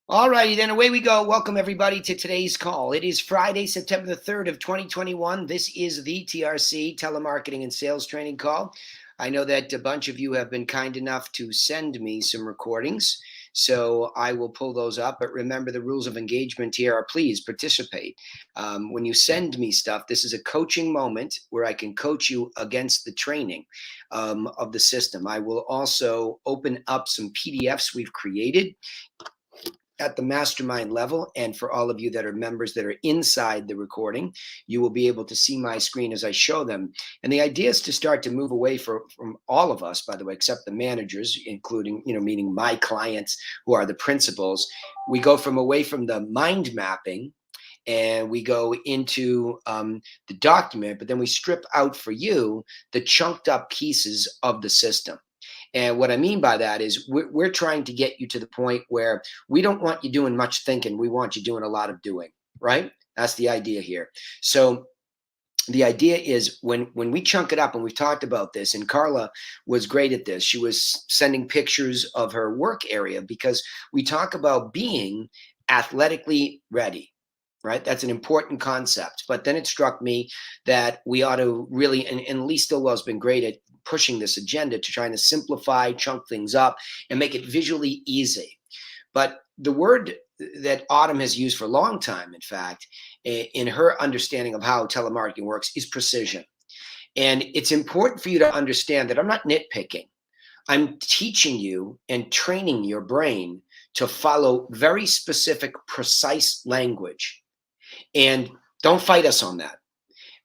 All righty, then away we go. Welcome everybody to today's call. It is Friday, September the 3rd of 2021. This is the TRC Telemarketing and Sales Training Call. I know that a bunch of you have been kind enough to send me some recordings, so I will pull those up. But remember, the rules of engagement here are please participate. When you send me stuff, this is a coaching moment where I can coach you against the training of the system. I will also open up some PDFs we've created at the mastermind level. And for all of you that are members that are inside the recording, you will be able to see my screen as I show them. And the idea is to start to move away from all of us, by the way, except the managers, including, meaning my clients who are the principals. We go from away from the mind mapping and we go into the document, but then we strip out for you the chunked up pieces of the system. And what I mean by that is we're trying to get you to the point where we don't want you doing much thinking. We want you doing a lot of doing, right? That's the idea here. So the idea is when we chunk it up, and we've talked about this, and Carla was great at this. She was sending pictures of her work area because we talk about being athletically ready. Right. That's an important concept. But then it struck me that we ought to really, and Lee Stillwell's been great at pushing this agenda to trying to simplify, chunk things up, and make it visually easy. But the word that Autumn has used for a long time, in fact, in her understanding of how telemarketing works, is precision. And it's important for you to understand that I'm not nitpicking. I'm teaching you and training your brain to follow very specific, precise language. And don't fight us on that.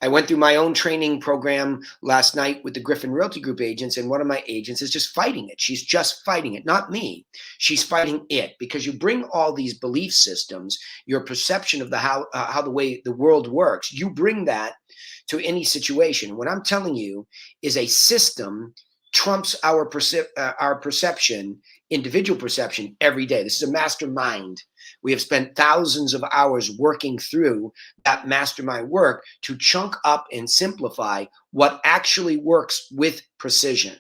I went through my own training program last night with the Griffin Realty Group agents, and one of my agents is just fighting it. She's just fighting it, not me. She's fighting it because you bring all these belief systems, your perception of how the way the world works. You bring that to any situation. What I'm telling you is a system trumps our perception, individual perception every day. This is a mastermind. We have spent thousands of hours working through that mastermind work to chunk up and simplify what actually works with precision.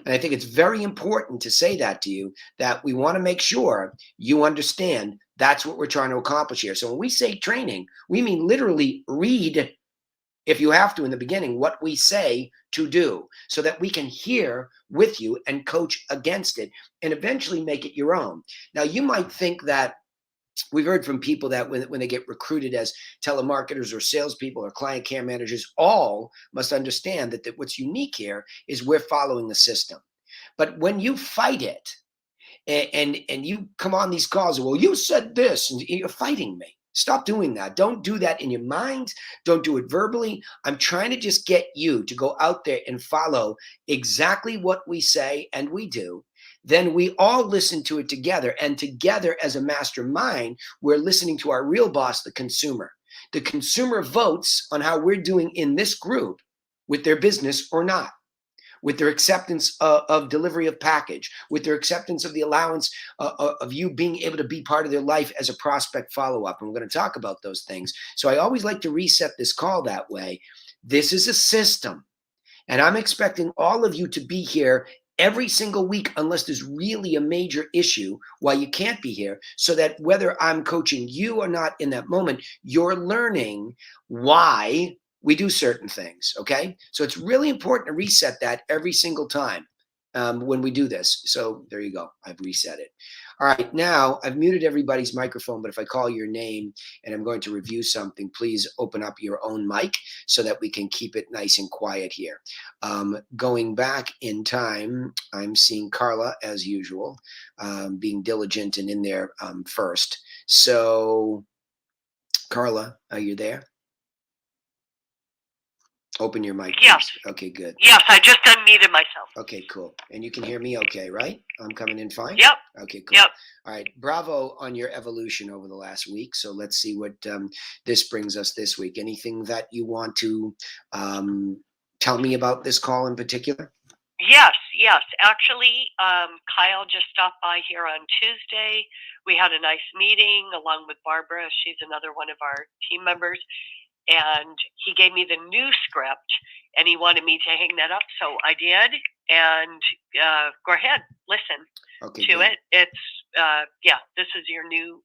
And I think it's very important to say that to you, that we want to make sure you understand that's what we're trying to accomplish here. So when we say training, we mean literally read, if you have to in the beginning, what we say to do so that we can hear with you and coach against it and eventually make it your own. Now, you might think that we've heard from people that when they get recruited as telemarketers or salespeople or client care managers, all must understand that what's unique here is we're following the system. But when you fight it and you come on these calls, well, you said this, and you're fighting me. Stop doing that. Don't do that in your mind. Don't do it verbally. I'm trying to just get you to go out there and follow exactly what we say and we do. Then we all listen to it together. And together as a mastermind, we're listening to our real boss, the consumer. The consumer votes on how we're doing in this group with their business or not, with their acceptance of delivery of package, with their acceptance of the allowance of you being able to be part of their life as a prospect follow-up. And we're going to talk about those things. So I always like to reset this call that way. This is a system, and I'm expecting all of you to be here every single week unless there's really a major issue why you can't be here, so that whether I'm coaching you or not in that moment, you're learning why we do certain things. Okay. So it's really important to reset that every single time when we do this. So there you go. I've reset it. All right. Now I've muted everybody's microphone, but if I call your name and I'm going to review something, please open up your own mic so that we can keep it nice and quiet here. Going back in time, I'm seeing Carla as usual, being diligent and in there first. So Carla, are you there? Open your mic, Yes. please. Okay, good. Yes, I just unmuted myself. Okay, cool. And you can hear me okay, right? I'm coming in fine? Yep. Okay, cool. Yep. All right. Bravo on your evolution over the last week. So let's see what this brings us this week. Anything that you want to tell me about this call in particular? Yes. Actually, Kyle just stopped by here on Tuesday. We had a nice meeting along with Barbara. She's another one of our team members. And he gave me the new script, and he wanted me to hang that up. So I did. And go ahead, listen Okay, to good. it. It's yeah, this is your new.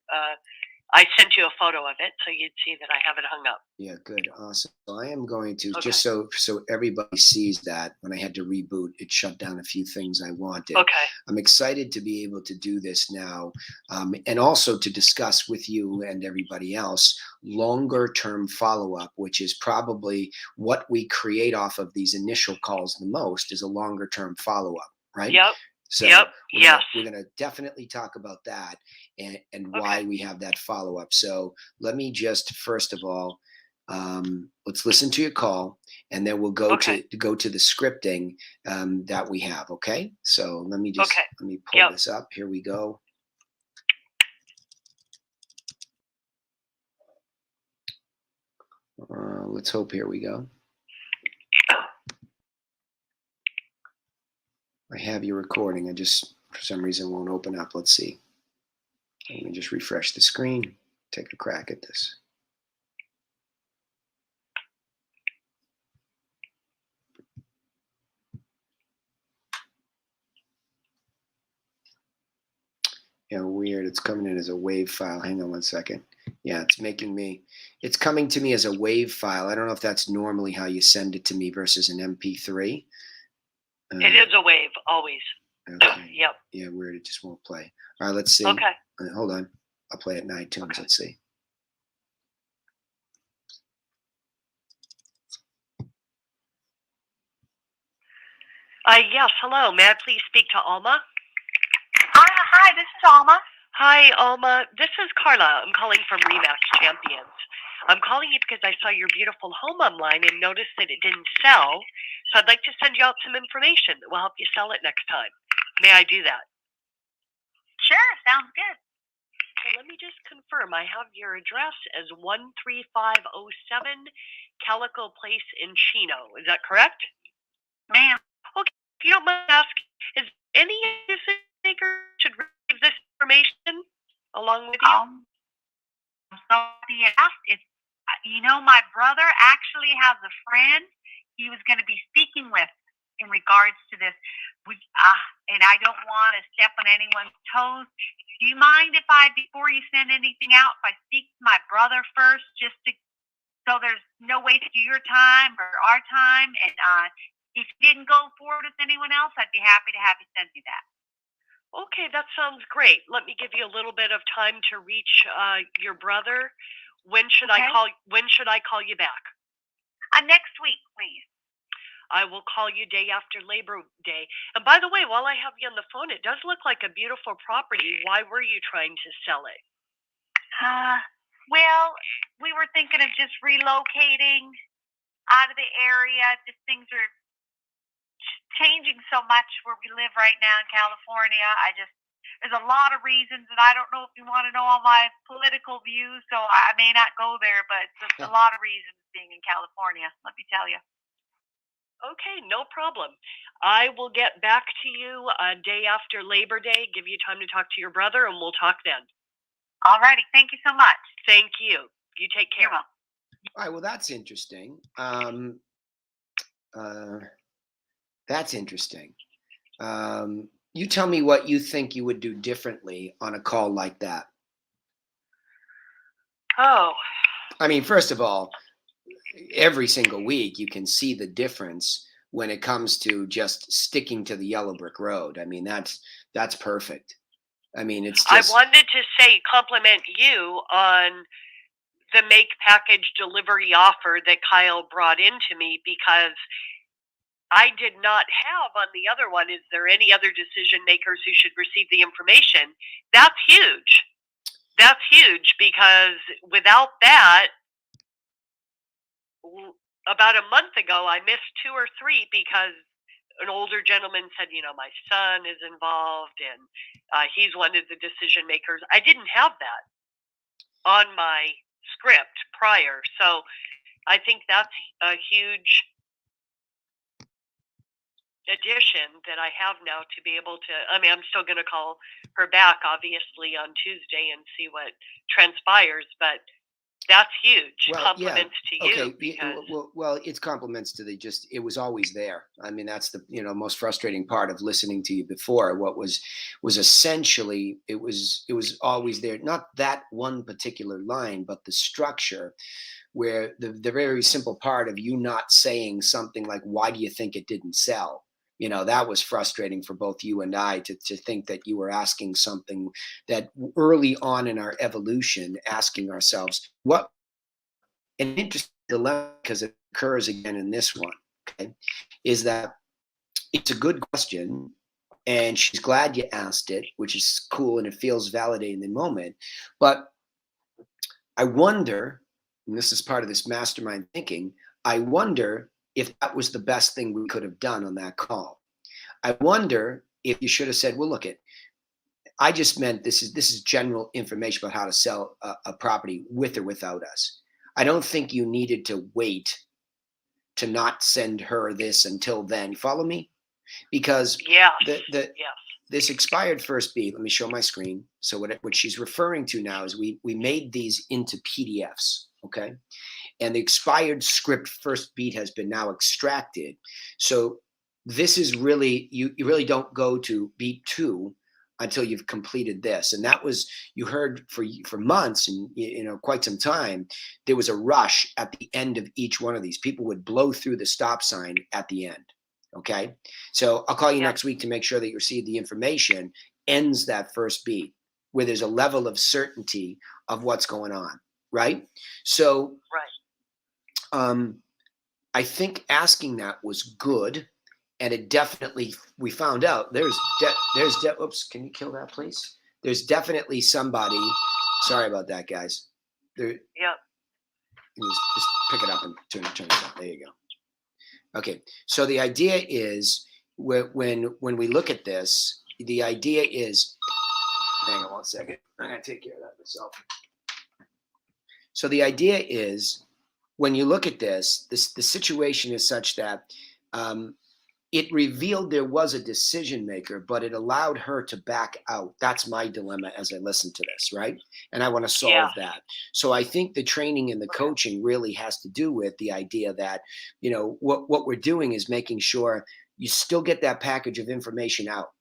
I sent you a photo of it, so you'd see that I have it hung up. Yeah, good. Awesome. So I am going to Okay. just so everybody sees that when I had to reboot, it shut down a few things I wanted. Okay. I'm excited to be able to do this now, and also to discuss with you and everybody else longer term follow up, which is probably what we create off of these initial calls the most is a longer term follow up, right? Yep. So Yep. Yes. we're gonna definitely talk about that and Okay. why we have that follow up. So let me just first of all, let's listen to your call, and then we'll Okay. go to the scripting that we have. Okay, so Okay. let me pull Yep. this up. Here we go. Let's hope. Here we go. I have your recording. I just for some reason won't open up. Let's see. Let me just refresh the screen. Take a crack at this. Yeah, weird. It's coming in as a WAV file. Hang on one second. Yeah, it's coming to me as a WAV file. I don't know if that's normally how you send it to me versus an MP3. It is a wave, always. Okay. Yep. Yeah, weird. It just won't play. All right, let's see. Okay. Hold on. I'll play it in iTunes. Okay. Let's see. Yes. Hello. May I please speak to Alma? Hi, this is Alma. Hi, Alma. This is Carla. I'm calling from Remax Champions. I'm calling you because I saw your beautiful home online and noticed that it didn't sell. So I'd like to send you out some information that will help you sell it next time. May I do that? Sure, sounds good. So let me just confirm. I have your address as 13507 Calico Place in Chino. Is that correct? Ma'am, Okay. If you don't mind asking, is any decision maker should receive this information along with you? I'm sorry you asked. My brother actually has a friend he was going to be speaking with in regards to this. And I don't want to step on anyone's toes. Do you mind if before you send anything out, if I speak to my brother first, so there's no waste of your time or our time? And if you didn't go forward with anyone else, I'd be happy to have you send me that. Okay, that sounds great. Let me give you a little bit of time to reach your brother. When should I Okay. call? When should I call you back? Next week, please. I will call you day after Labor Day. And by the way, while I have you on the phone, it does look like a beautiful property. Why were you trying to sell it? Uh, well, we were thinking of just relocating out of the area. Just things are changing so much where we live right now in California. There's a lot of reasons, and I don't know if you want to know all my political views, so I may not go there, but it's just a lot of reasons being in California, let me tell you. Okay, no problem. I will get back to you day after Labor Day, give you time to talk to your brother, and we'll talk then. All righty. Thank you so much. Thank you. You take care. You're welcome. All right. Well, that's interesting. Uh, that's interesting. You tell me what you think you would do differently on a call like that. Oh, I mean, first of all, every single week you can see the difference when it comes to just sticking to the yellow brick road. I mean, that's perfect. I mean, it's I just wanted to say compliment you on the make package delivery offer that Kyle brought into me because I did not have on the other one. Is there any other decision makers who should receive the information? That's huge. That's huge because without that, about a month ago, I missed two or three because an older gentleman said, my son is involved and he's one of the decision makers. I didn't have that on my script prior. So I think that's a huge addition that I have now to be able to. I mean, I'm still going to call her back, obviously, on Tuesday and see what transpires, but That's huge. Well, yeah. Compliments to you Okay. because Well, it's compliments to the just. It was always there. I mean, that's the most frustrating part of listening to you before. What was essentially it was always there. Not that one particular line, but the structure where the very simple part of you not saying something like, "Why do you think it didn't sell?" That was frustrating for both you and I to think that you were asking something that early on in our evolution, asking ourselves, what an interesting dilemma, because it occurs again in this one, okay, is that it's a good question and she's glad you asked it, which is cool and it feels validating in the moment. But I wonder, and this is part of this mastermind thinking, I wonder if that was the best thing we could have done on that call. I wonder if you should have said, well, look, I just meant this is general information about how to sell a property with or without us. I don't think you needed to wait to not send her this until then. Follow me? Because yes, the yes, this expired first beat. Let me show my screen. So what she's referring to now is we made these into PDFs, okay? And the expired script first beat has been now extracted. So this is really you really don't go to beat 2 until you've completed this. And that was, you heard for months and quite some time, there was a rush at the end of each one of these. People would blow through the stop sign at the end. Okay. So I'll call you yep, next week to make sure that you receive the information, ends that first beat where there's a level of certainty of what's going on. Right. So right. I think asking that was good, and it definitely, we found out oops, can you kill that, please? There's definitely somebody. Sorry about that, guys. There, Yep. just pick it up and turn it on. There you go. Okay, so the idea is when we look at this, the idea is. Hang on one second. I'm gonna take care of that myself. So the idea is, when you look at this, the situation is such that it revealed there was a decision maker, but it allowed her to back out. That's my dilemma as I listen to this, right? And I want to solve Yeah. that. So I think the training and the Okay. coaching really has to do with the idea that, what we're doing is making sure you still get that package of information out.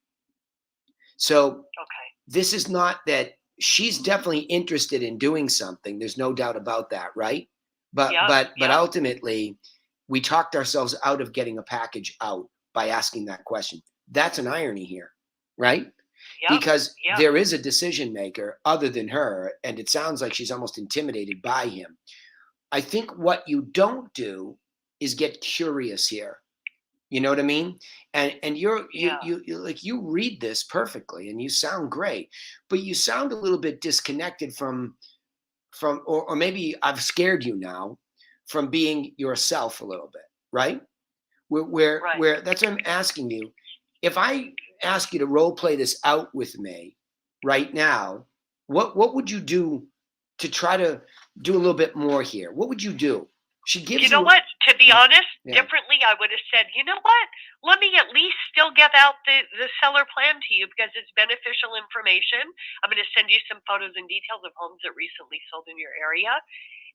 So Okay. this is not that she's definitely interested in doing something. There's no doubt about that, right? But Yep. but but Yep. ultimately, we talked ourselves out of getting a package out by asking that question. That's an irony here, right? Yep. Because Yep. there is a decision maker other than her, and it sounds like she's almost intimidated by him. I think what you don't do is get curious here. You know what I mean? And Yeah. you like, you read this perfectly and you sound great, but you sound a little bit disconnected from or maybe I've scared you now from being yourself a little bit, right? Right. Where that's what I'm asking you. If I ask you to role play this out with me right now, what would you do to try to do a little bit more here? What would you do? She You gives know you what? To be yeah, honest, yeah. differently, I would have said, you know what? Let me at least still get out the seller plan to you because it's beneficial information. I'm going to send you some photos and details of homes that recently sold in your area.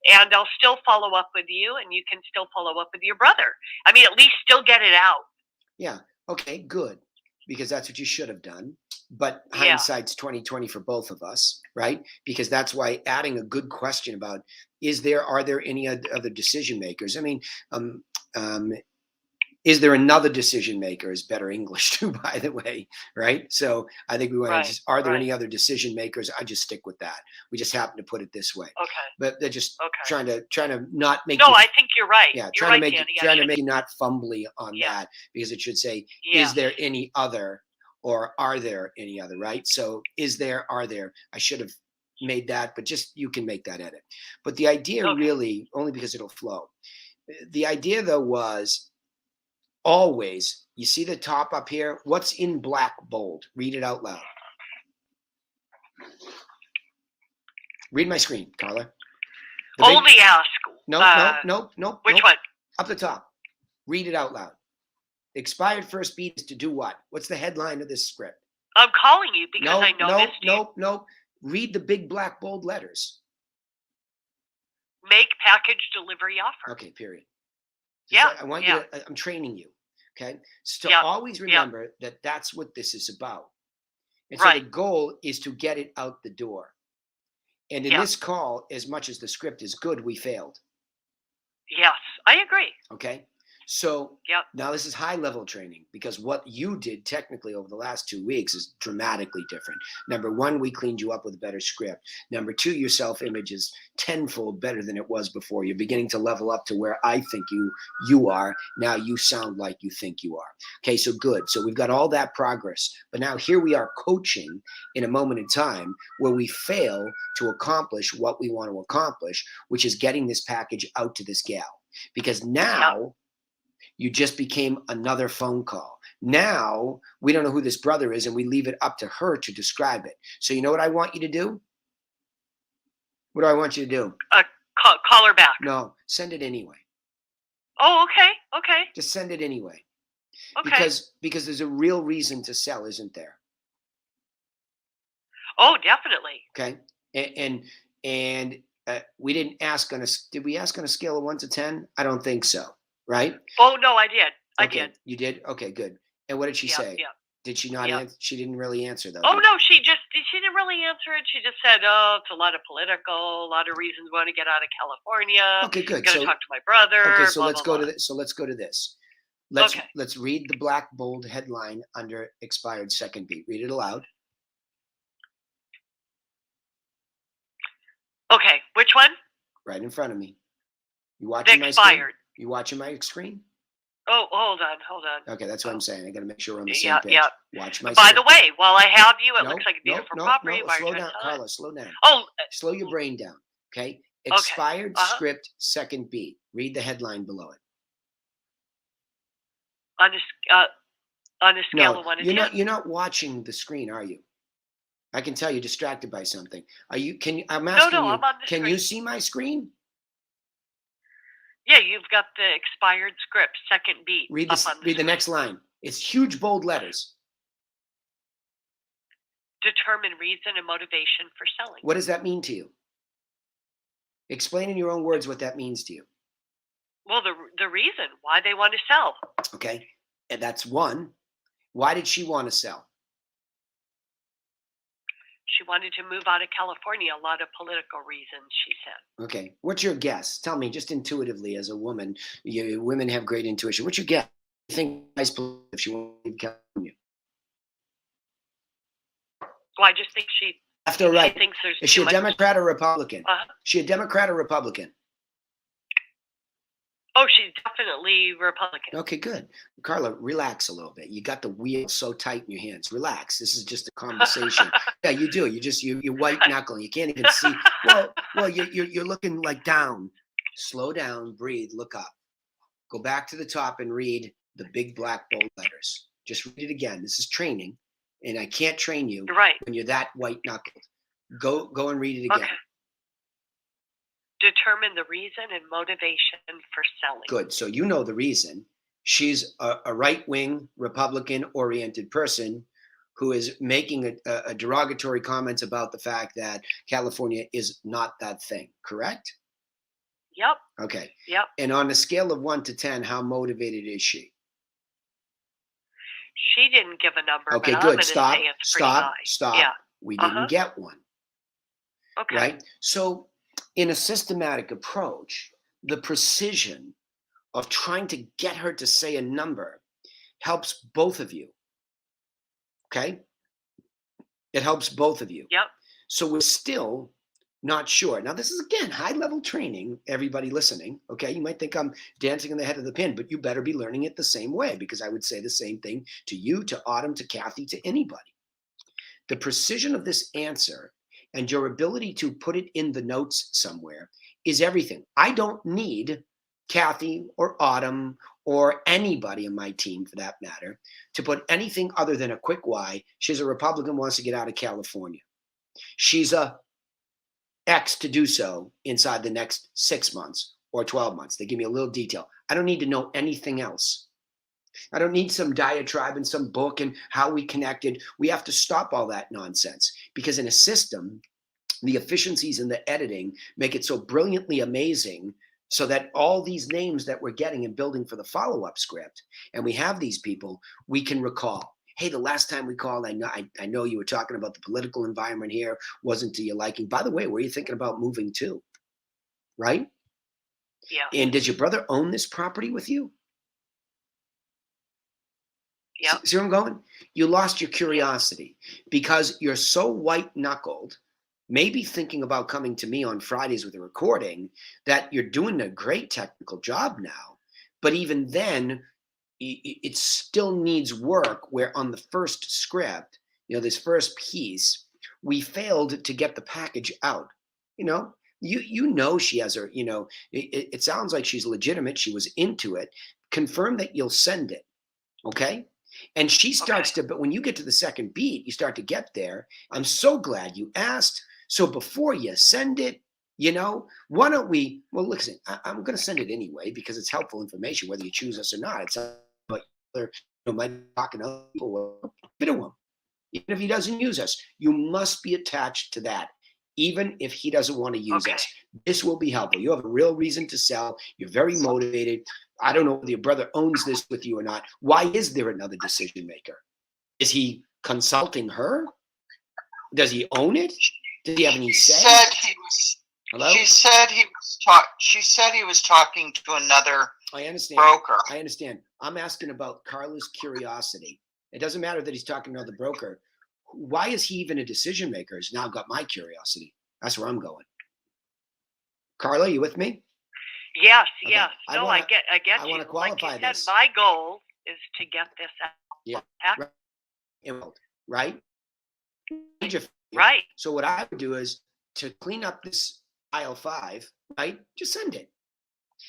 And I'll still follow up with you, and you can still follow up with your brother. I mean, at least still get it out. Yeah. Okay, good. Because that's what you should have done. But Yeah. hindsight's 2020 for both of us, right? Because that's why adding a good question about are there any other decision makers? I mean, um, um, is there another decision maker is better English too, by the way, right? So I think we want to Right. just, are there Right. any other decision makers? I just stick with that. We just happen to put it this way, Okay. but they're just Okay. trying to not make No, you, I think you're right. yeah, You're right, Danny. I trying to should. make you not fumbly on Yeah. that, because it should say, is Yes. there any other, or are there any other, right? So is there, are there, I should have made that, but just, you can make that edit. But the idea Okay. really, only because it'll flow. The idea though was, always, you see the top up here? What's in black bold? Read it out loud. Read my screen, Carla. Only ask. No. Which one? Up the top. Read it out loud. Expired first beat is to do what? What's the headline of this script? I'm calling you because I know this. No. Read the big black bold letters. Make package delivery offer. Okay, period. Yeah, I want you yeah, to, I'm training you. Okay. So yeah, always yeah. remember that that's what this is about. And so the Right. goal is to get it out the door. And in Yes. this call, as much as the script is good, we failed. Yes. I agree. Okay. So Yep. now this is high level training because what you did technically over the last 2 weeks is dramatically different. Number one, we cleaned you up with a better script. Number two, your self image is tenfold better than it was before. You're beginning to level up to where I think you are. Now you sound like you think you are. Okay, so good. So we've got all that progress. But now here we are coaching in a moment in time where we fail to accomplish what we want to accomplish, which is getting this package out to this gal. Because now Yep. you just became another phone call. Now we don't know who this brother is and we leave it up to her to describe it. So you know what I want you to do? What do I want you to do? Call her back. No, send it anyway. Oh, okay. Okay. Just send it anyway. Okay. Because there's a real reason to sell, isn't there? Oh, definitely. Okay. And we didn't ask on a, did we ask on a scale of 1 to 10? I don't think so. Right? Oh no, I did. I Okay. did. You did? Okay, good. And what did she Yep. say? Yep. Did she not Yep. answer? She didn't really answer though. Oh did no, she didn't really answer it. She just said, "Oh, it's a lot of political, a lot of reasons we want to get out of California. she? Okay, good. Got to So talk to my brother." okay, so Blah let's blah go blah. to this. So let's go to this. Okay. Let's read the black bold headline under expired second beat. Read it aloud. Okay. Which one? Right in front of me. You The watching my screen? expired. You watching my screen? Oh, hold on. Okay, that's what Oh, I'm saying. I got to make sure we're on the same yeah, page. yeah. Watch my By screen. the way, while I have you, it No, looks like a no, beautiful no, property. no. Why are Slow you trying down, to sell it? Carla. Slow down. Oh, Slow your brain down. Okay. okay. Expired Uh-huh. script second beat. Read the headline below it. On a scale No, of 1 to you're 10. not. You're not watching the screen, are you? I can tell you're distracted by something. Are you? Can you? I'm No, asking you. I'm on the Can screen. you see my screen? Yeah, you've got the expired script, second beat. Read up this. on the Read the screen. next line. It's huge bold letters. Determine reason and motivation for selling. What does that mean to you? Explain in your own words what that means to you. Well, the reason why they want to sell. Okay. And that's one. Why did she want to sell? She wanted to move out of California. A lot of political reasons, she said. Okay. What's your guess? Tell me just intuitively as a woman. Women have great intuition. What's your guess? You think if she wants to leave California? Well, I just think she Left or right? thinks there's Is she too a much. Democrat or Republican? Uh, She a Democrat or Republican? oh, she's definitely Republican. Okay, good. Carla, relax a little bit. You got the wheel so tight in your hands. Relax. This is just a conversation. Yeah, you do. You're white knuckling. You can't even see. Well, you're looking like down. Slow down, breathe, look up. Go back to the top and read the big black bold letters. Just read it again. This is training, and I can't train you Right. when you're that white knuckled. Go and read it again. Okay. Determine the reason and motivation for selling. Good. So you know the reason. She's a right-wing, Republican-oriented person who is making a derogatory comments about the fact that California is not that thing. Correct? Yep. Okay. Yep. And on a scale of 1 to 10, how motivated is she? She didn't give a number, Okay, but I'm good. going to say it's pretty high. Stop. Yeah. We didn't Uh-huh. get one. Okay. Right? So in a systematic approach, the precision of trying to get her to say a number helps both of you. Okay? It helps both of you. Yep. So we're still not sure. Now, this is again high level training, everybody listening. Okay. You might think I'm dancing on the head of the pin, but you better be learning it the same way because I would say the same thing to you, to Autumn, to Kathy, to anybody. The precision of this answer and your ability to put it in the notes somewhere is everything. I don't need Kathy or Autumn or anybody in my team for that matter to put anything other than a quick why. She's a Republican, wants to get out of California. She's a X to do so inside the next 6 months or 12 months. They give me a little detail. I don't need to know anything else. I don't need some diatribe and some book and how we connected. We have to stop all that nonsense because in a system, the efficiencies in the editing make it so brilliantly amazing, so that all these names that we're getting and building for the follow-up script, and we have these people, we can recall. Hey, the last time we called, I know you were talking about the political environment here, wasn't to your liking. By the way, where are you thinking about moving to? Right? Yeah. And does your brother own this property with you? Yeah. See where I'm going? You lost your curiosity because you're so white-knuckled, maybe thinking about coming to me on Fridays with a recording, that you're doing a great technical job now. But even then, it still needs work, where on the first script, this first piece, we failed to get the package out. She has her, it sounds like she's legitimate. She was into it. Confirm that you'll send it. Okay. And she starts to, but when you get to the second beat, you start to get there. I'm so glad you asked. So before you send it, why don't we, well, listen, I'm going to send it anyway because it's helpful information, whether you choose us or not. It's about might be talking to other people, bit of him. Even if he doesn't use us, you must be attached to that. Even if he doesn't want to use us, this will be helpful. You have a real reason to sell. You're very motivated. I don't know whether your brother owns this with you or not. Why is there another decision maker? Is he consulting her? Does he own it? Does he have any say? Hello? She said he was talking to another broker. I understand. I'm asking about Carla's curiosity. It doesn't matter that he's talking to another broker. Why is he even a decision maker? Has now got my curiosity. That's where I'm going. Carla, you with me? Yes, okay. yes. No, I get you. I want to qualify like you this. said, my goal is to get this out. Yeah. Right? Right. So what I would do is to clean up this aisle 5, right? Just send it.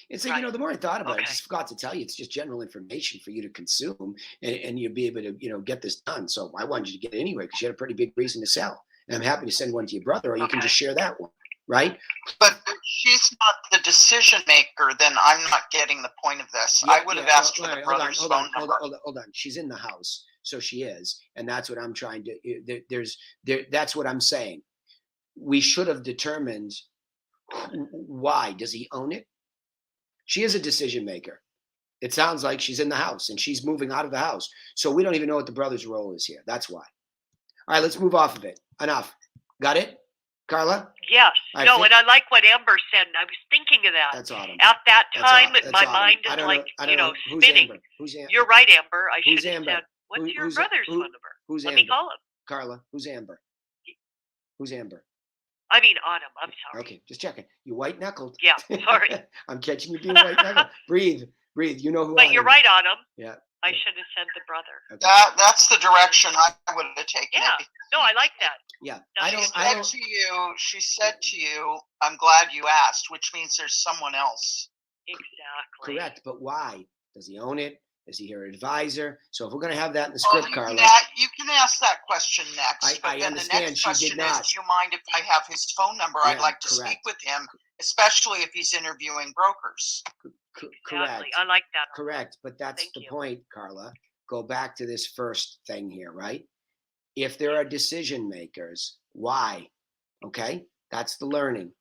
And so, the more I thought about it, I just forgot to tell you, it's just general information for you to consume, and you'll be able to, get this done. So I wanted you to get it anyway because you had a pretty big reason to sell. And I'm happy to send one to your brother, or you can just share that one, right? But if she's not the decision maker, then I'm not getting the point of this. I would have asked for the brother's phone number. Hold on. She's in the house, so she is. And that's what I'm trying to, that's what I'm saying. We should have determined why. Does he own it? She is a decision maker. It sounds like she's in the house and she's moving out of the house. So we don't even know what the brother's role is here. That's why. All right, let's move off of it. Enough. Got it, Carla? Yes. And I like what Amber said. I was thinking of that. That's awesome. At that time, my mind is spinning. Amber? Who's Amber? You're right, Amber. I should have Amber? said, what's your brother's phone number? Who's Let Amber? me call him. Carla, who's Amber? Who's Amber? I mean, Autumn. I'm sorry. Okay, just checking. You white-knuckled. Yeah, sorry. I'm catching you being white-knuckled. Breathe. You know who I am. But you're right, Autumn. Yeah. I should have said the brother. Okay. That's the direction I would have taken it. No, I like that. Yeah. She said to you, I'm glad you asked, which means there's someone else. Exactly. Correct. But why? Does he own it? Is he her advisor? So if we're going to have that in the script, Carla. You can ask that question next. I then understand. The next question is, do you mind if I have his phone number? I'd like to speak with him, especially if he's interviewing brokers. Correct. I like that. Correct. But that's the point, Carla. Go back to this first thing here, right? If there are decision makers, why? Okay? That's the learning.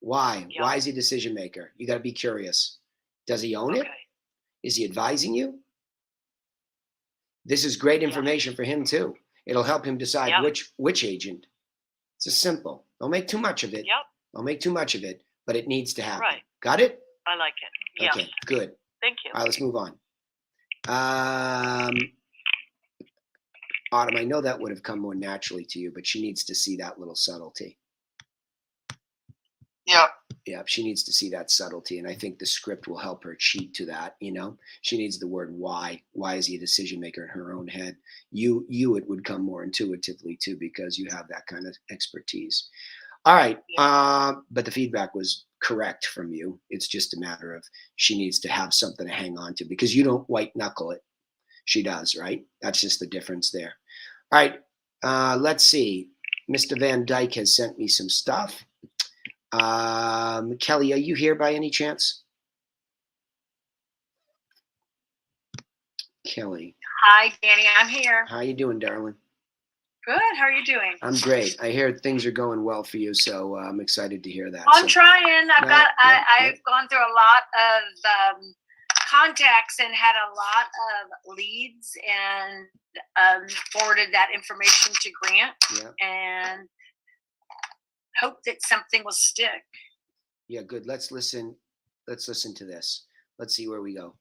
Why? Yep. Why is he a decision maker? You got to be curious. Does he own it? Is he advising you? This is great information for him too. It'll help him decide which agent. It's just simple. Don't make too much of it. Don't make too much of it, but it needs to happen. Right. Got it? I like it. Yeah. Okay, good. Thank you. All right, let's move on. Autumn, I know that would have come more naturally to you, but she needs to see that little subtlety. Yeah, she needs to see that subtlety, and I think the script will help her cheat to that. She needs the word why. Why is he a decision maker in her own head? You, it would come more intuitively too, because you have that kind of expertise. All right, but the feedback was correct from you. It's just a matter of she needs to have something to hang on to, because you don't white knuckle it. She does, right? That's just the difference there. All right, let's see. Mr. Van Dyke has sent me some stuff. Kelly, are you here by any chance? Kelly. Hi, Danny. I'm here. How you doing, darling? Good. How are you doing? I'm great. I hear things are going well for you, so I'm excited to hear that. I'm So, trying. I've yep. gone through a lot of contacts and had a lot of leads and forwarded that information to Grant Yeah. and hope that something will stick. Yeah, good. Let's listen to this. Let's see where we go.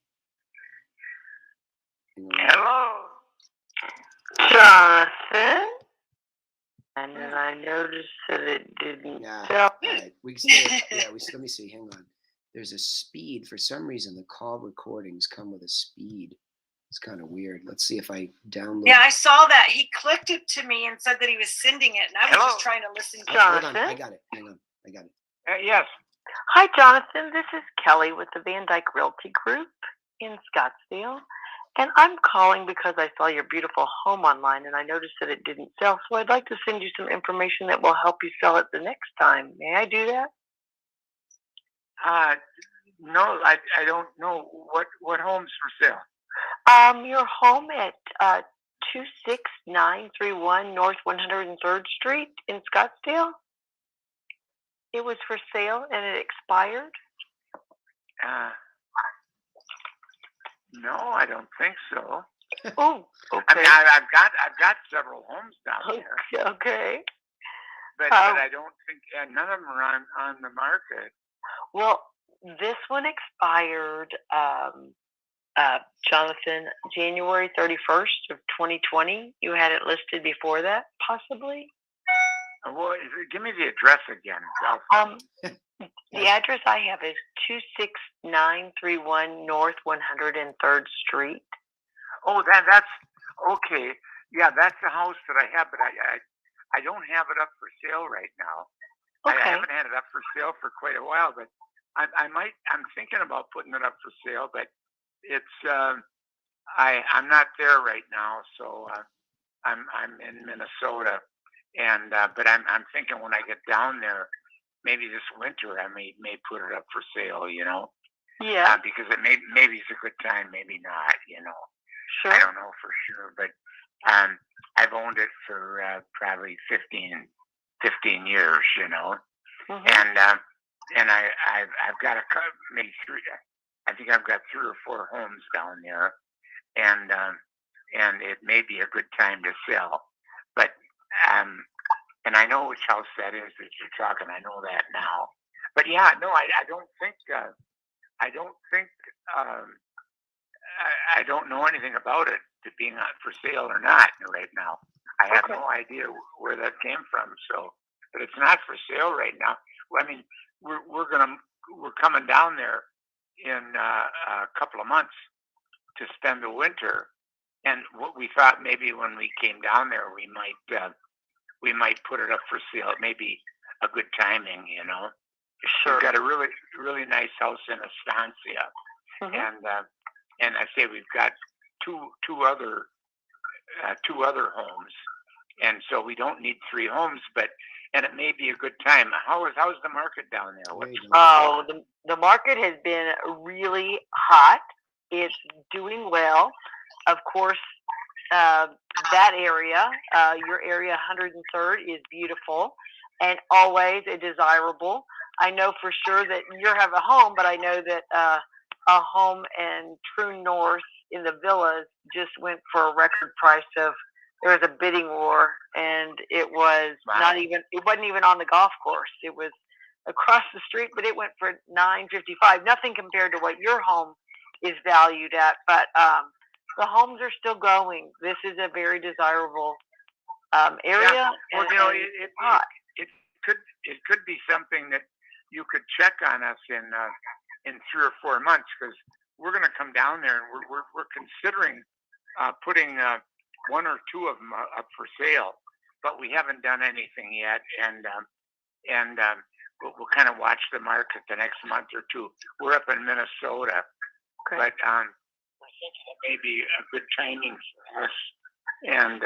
Hello, Jonathan. And then I noticed that it didn't All right. We can stay. Let me see. Hang on. There's a speed. For some reason, the call recordings come with a speed. It's kind of weird. Let's see if I download. Yeah, I saw that. He clicked it to me and said that he was sending it, and I was just trying to listen to Jonathan. Hold on. I got it. Hang on. I got it. Yes. Hi, Jonathan. This is Kelly with the Van Dyke Realty Group in Scottsdale. And I'm calling because I saw your beautiful home online and I noticed that it didn't sell. So I'd like to send you some information that will help you sell it the next time. May I do that? No, I don't know what home's for sale. Your home at 26931 North 103rd Street in Scottsdale. It was for sale and it expired. No, I don't think so. Oh, okay. I mean, I've got several homes down there. Okay. But I don't think none of them are on the market. Well, this one expired, Jonathan, January 31st of 2020. You had it listed before that, possibly? Well, give me the address again. The address I have is 26931 North 103rd Street. Oh, that's okay. Yeah, that's the house that I have, but I don't have it up for sale right now. Okay. I haven't had it up for sale for quite a while, but I'm thinking about putting it up for sale, but it's I'm not there right now, so I'm in Minnesota, and but I'm thinking when I get down there, maybe this winter I may put it up for sale, you know. Yeah. Because maybe it's a good time, maybe not, you know. Sure. I don't know for sure, but I've owned it for probably 15 years, you know. Mm-hmm. And I've got maybe three. I think I've got 3 or 4 homes down there, and it may be a good time to sell. But and I know which house that is that you're talking. I know that now. But yeah, no, I don't think I don't know anything about it to being for sale or not right now. I have no idea where that came from. So, but it's not for sale right now. Well, I mean, we're coming down there in a couple of months to spend the winter, and what we thought maybe when we came down there we might put it up for sale. It may be a good timing, you know. Sure. We've got a really nice house in Estancia, and I say we've got two other homes, and so we don't need 3 homes, and it may be a good time. How's the market down there? The market has been really hot. It's doing well. Of course, that area, your area 103rd, is beautiful and always a desirable. I know for sure that you have a home, but I know that a home in True North in the Villas just went for a record price of. There was a bidding war, and it was it wasn't even on the golf course. It was across the street, but it went for $955. Nothing compared to what your home is valued at, but the homes are still going. This is a very desirable area. Yeah. Well, and, you know, hot. it could be something that you could check on us in 3 or 4 months, because we're going to come down there and we're considering putting 1 or 2 of them up for sale, but we haven't done anything yet, and we'll kind of watch the market the next month or 2. We're up in Minnesota, but I think it may be a good timing for us, and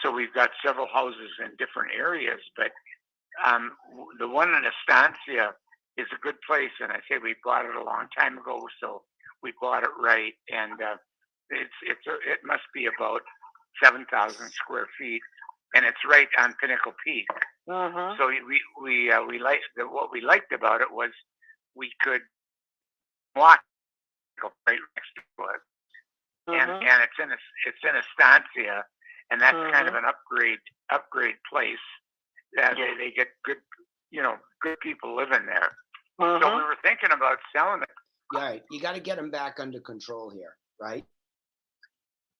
so we've got several houses in different areas, but the one in Estancia is a good place, and I say we bought it a long time ago, so we bought it right, and it must be about 7,000 square feet, and it's right on Pinnacle Peak. Mhm. So we liked what we liked about it was we could walk right next to it, and Mhm. it's in Estancia, and that's kind of Mhm. an upgrade place. Yeah, Yeah. they get good, good people living there. So we Mhm. were thinking about selling it. All right, you got to get him back under control here, right?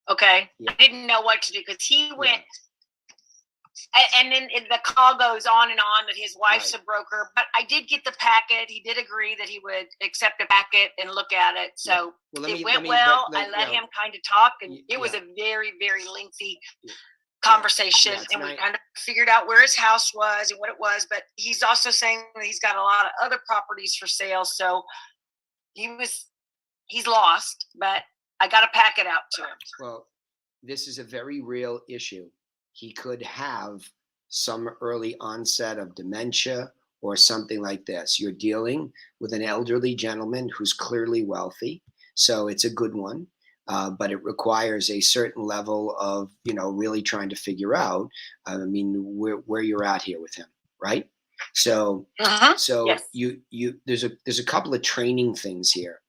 Okay. Yeah. I didn't know what to do because he went, Yeah. and then the call goes on and on that his wife's Right. a broker. But I did get the packet. He did agree that he would accept the packet and look at it. So Well, it went well. I let him kind of talk, and it was a very, very lengthy conversation, Yeah, it's and we nice. kind of figured out where his house was and what it was. But he's also saying that he's got a lot of other properties for sale. So he's lost, but I got a packet out to him. Well, this is a very real issue. He could have some early onset of dementia or something like this. You're dealing with an elderly gentleman who's clearly wealthy, so it's a good one. But it requires a certain level of, really trying to figure out, where you're at here with him, right? So, so Yes. there's a couple of training things here.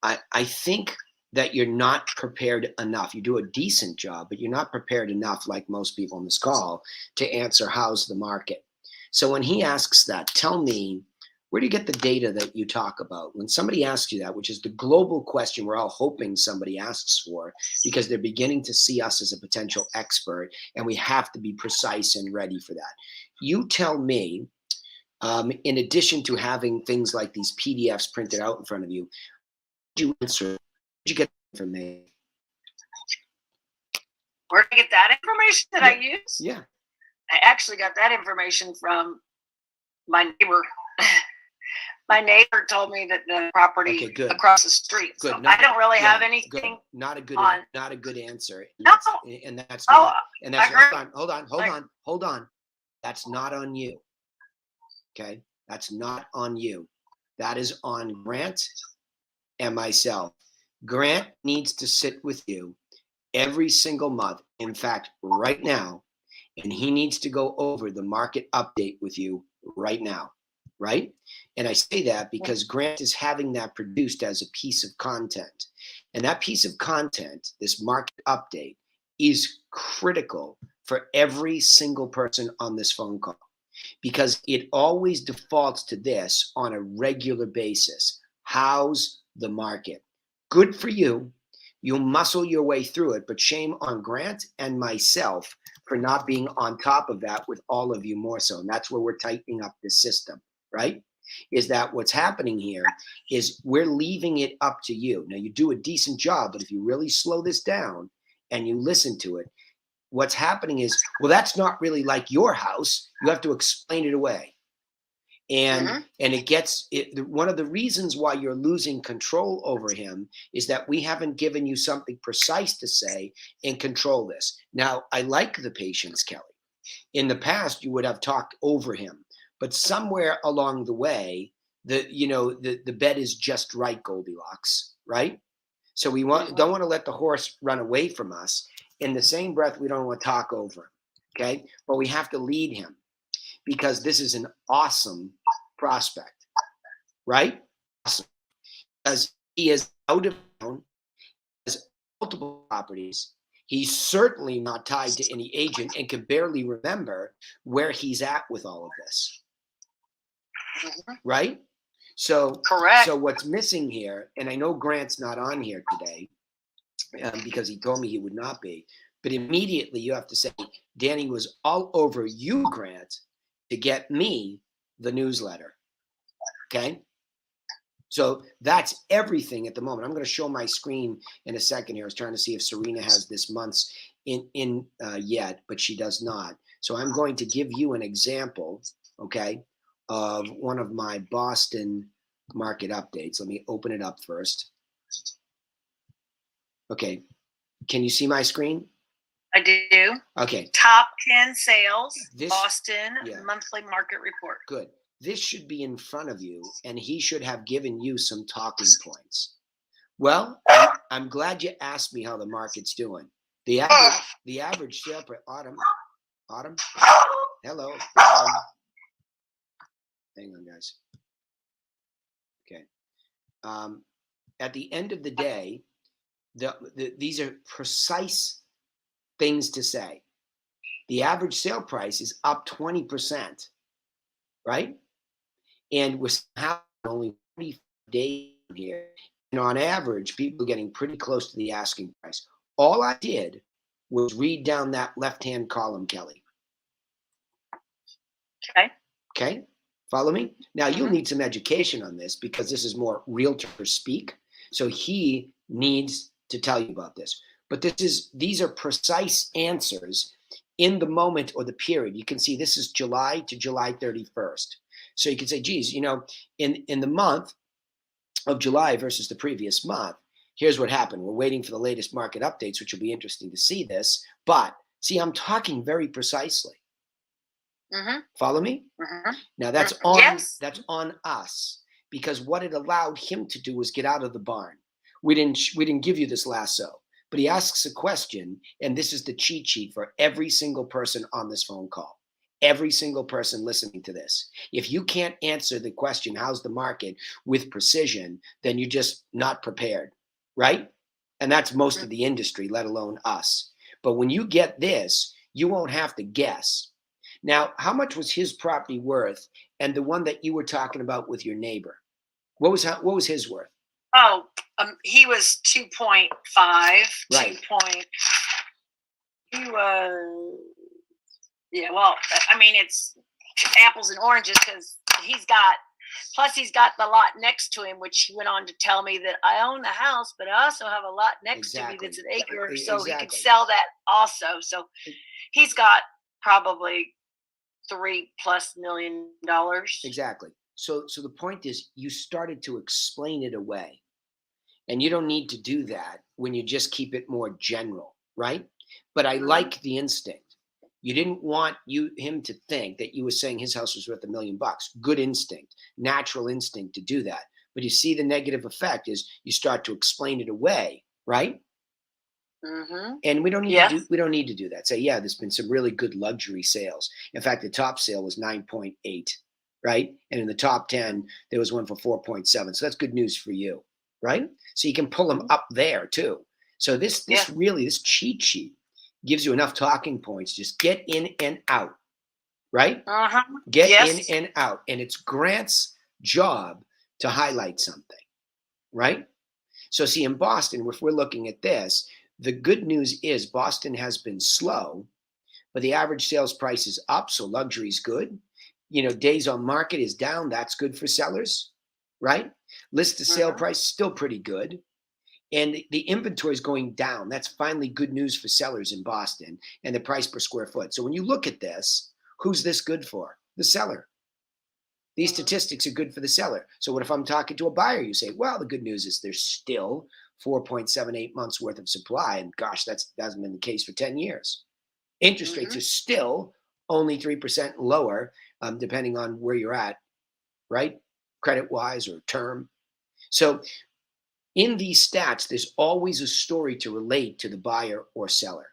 I think that you're not prepared enough. You do a decent job, but you're not prepared enough, like most people on this call, to answer how's the market. So when he asks that, tell me, where do you get the data that you talk about? When somebody asks you that, which is the global question we're all hoping somebody asks for, because they're beginning to see us as a potential expert, and we have to be precise and ready for that. You tell me, in addition to having things like these PDFs printed out in front of you, you answer? Where did you get from me? Where did I get that information that I use? Yeah. I actually got that information from my neighbor. My neighbor told me that the property across the street. Good. So I don't really have anything. Good. Not a good answer. No. And that's Oh, hold on. That's not on you. Okay. That's not on you. That is on Grant and myself. Grant needs to sit with you every single month. In fact, right now, and he needs to go over the market update with you right now, right? And I say that because Grant is having that produced as a piece of content. And that piece of content, this market update, is critical for every single person on this phone call, because it always defaults to this on a regular basis. How's the market? Good for you. You'll muscle your way through it, but shame on Grant and myself for not being on top of that with all of you more so. And that's where we're tightening up the system, right? Is that what's happening here is we're leaving it up to you. Now, you do a decent job, but if you really slow this down and you listen to it, what's happening is, well, that's not really like your house. You have to explain it away. And it gets one of the reasons why you're losing control over him is that we haven't given you something precise to say and control this. Now, I like the patience, Kelly. In the past, you would have talked over him, but somewhere along the way, the bed is just right, Goldilocks, right? So we don't want to let the horse run away from us. In the same breath, we don't want to talk over him, okay? But we have to lead him, because this is an awesome prospect, right? Awesome. Because he is out of town, has multiple properties. He's certainly not tied to any agent and can barely remember where he's at with all of this, right? So, correct. So what's missing here, and I know Grant's not on here today because he told me he would not be, but immediately you have to say, Danny was all over you, Grant, to get me the newsletter. Okay. So that's everything at the moment. I'm going to show my screen in a second here. I was trying to see if Serena has this month's in yet, but she does not. So I'm going to give you an example, okay, of one of my Boston market updates. Let me open it up first. Okay. Can you see my screen? I do. Okay. Top 10 sales, Boston monthly market report. Good. This should be in front of you, and he should have given you some talking points. Well, I'm glad you asked me how the market's doing. The average sale price, Autumn, Autumn? Hello. Hang on, guys. Okay. At the end of the day, these are precise things to say. The average sale price is up 20%, right? And we're only 40 days here. And on average, people are getting pretty close to the asking price. All I did was read down that left-hand column, Kelly. Okay. Okay? Follow me? Now, you'll need some education on this because this is more realtor speak. So he needs to tell you about this. But these are precise answers in the moment or the period. You can see this is July to July 31st. So you can say, geez, in the month of July versus the previous month, here's what happened. We're waiting for the latest market updates, which will be interesting to see this. But see, I'm talking very precisely. Follow me? Now that's on us, because what it allowed him to do was get out of the barn. We didn't give you this lasso, but he asks a question, and this is the cheat sheet for every single person on this phone call. Every single person listening to this. If you can't answer the question, how's the market, with precision, then you're just not prepared, right? And that's most of the industry, let alone us. But when you get this, you won't have to guess. Now, how much was his property worth, and the one that you were talking about with your neighbor? What was his worth? Oh, he was 2.5. Right. He was, yeah, well, I mean, it's apples and oranges because he's got the lot next to him, which he went on to tell me that I own the house, but I also have a lot next to me that's an acre, so he could sell that also. So he's got probably $3+ million. Exactly. So the point is, you started to explain it away, and you don't need to do that when you just keep it more general, right? But I like the instinct. You didn't want him to think that you were saying his house was worth $1 million. Good instinct, natural instinct to do that. But you see, the negative effect is you start to explain it away, right? And we don't need to do that. Say, yeah, there's been some really good luxury sales. In fact, the top sale was 9.8, right? And in the top 10, there was one for 4.7. So that's good news for you, right? So you can pull them up there too. So this cheat sheet gives you enough talking points. Just get in and out, right? Get in and out. And it's Grant's job to highlight something, right? So see, in Boston, if we're looking at this, the good news is Boston has been slow, but the average sales price is up, so luxury is good. Days on market is down. That's good for sellers, right? List to sale price still pretty good. And the inventory is going down. That's finally good news for sellers in Boston, and the price per square foot. So when you look at this, who's this good for? The seller. These statistics are good for the seller. So what if I'm talking to a buyer? You say, well, the good news is there's still 4.78 months worth of supply. And gosh, that hasn't been the case for 10 years. Interest rates are still only 3% lower, depending on where you're at, right? Credit-wise or term. So in these stats, there's always a story to relate to the buyer or seller,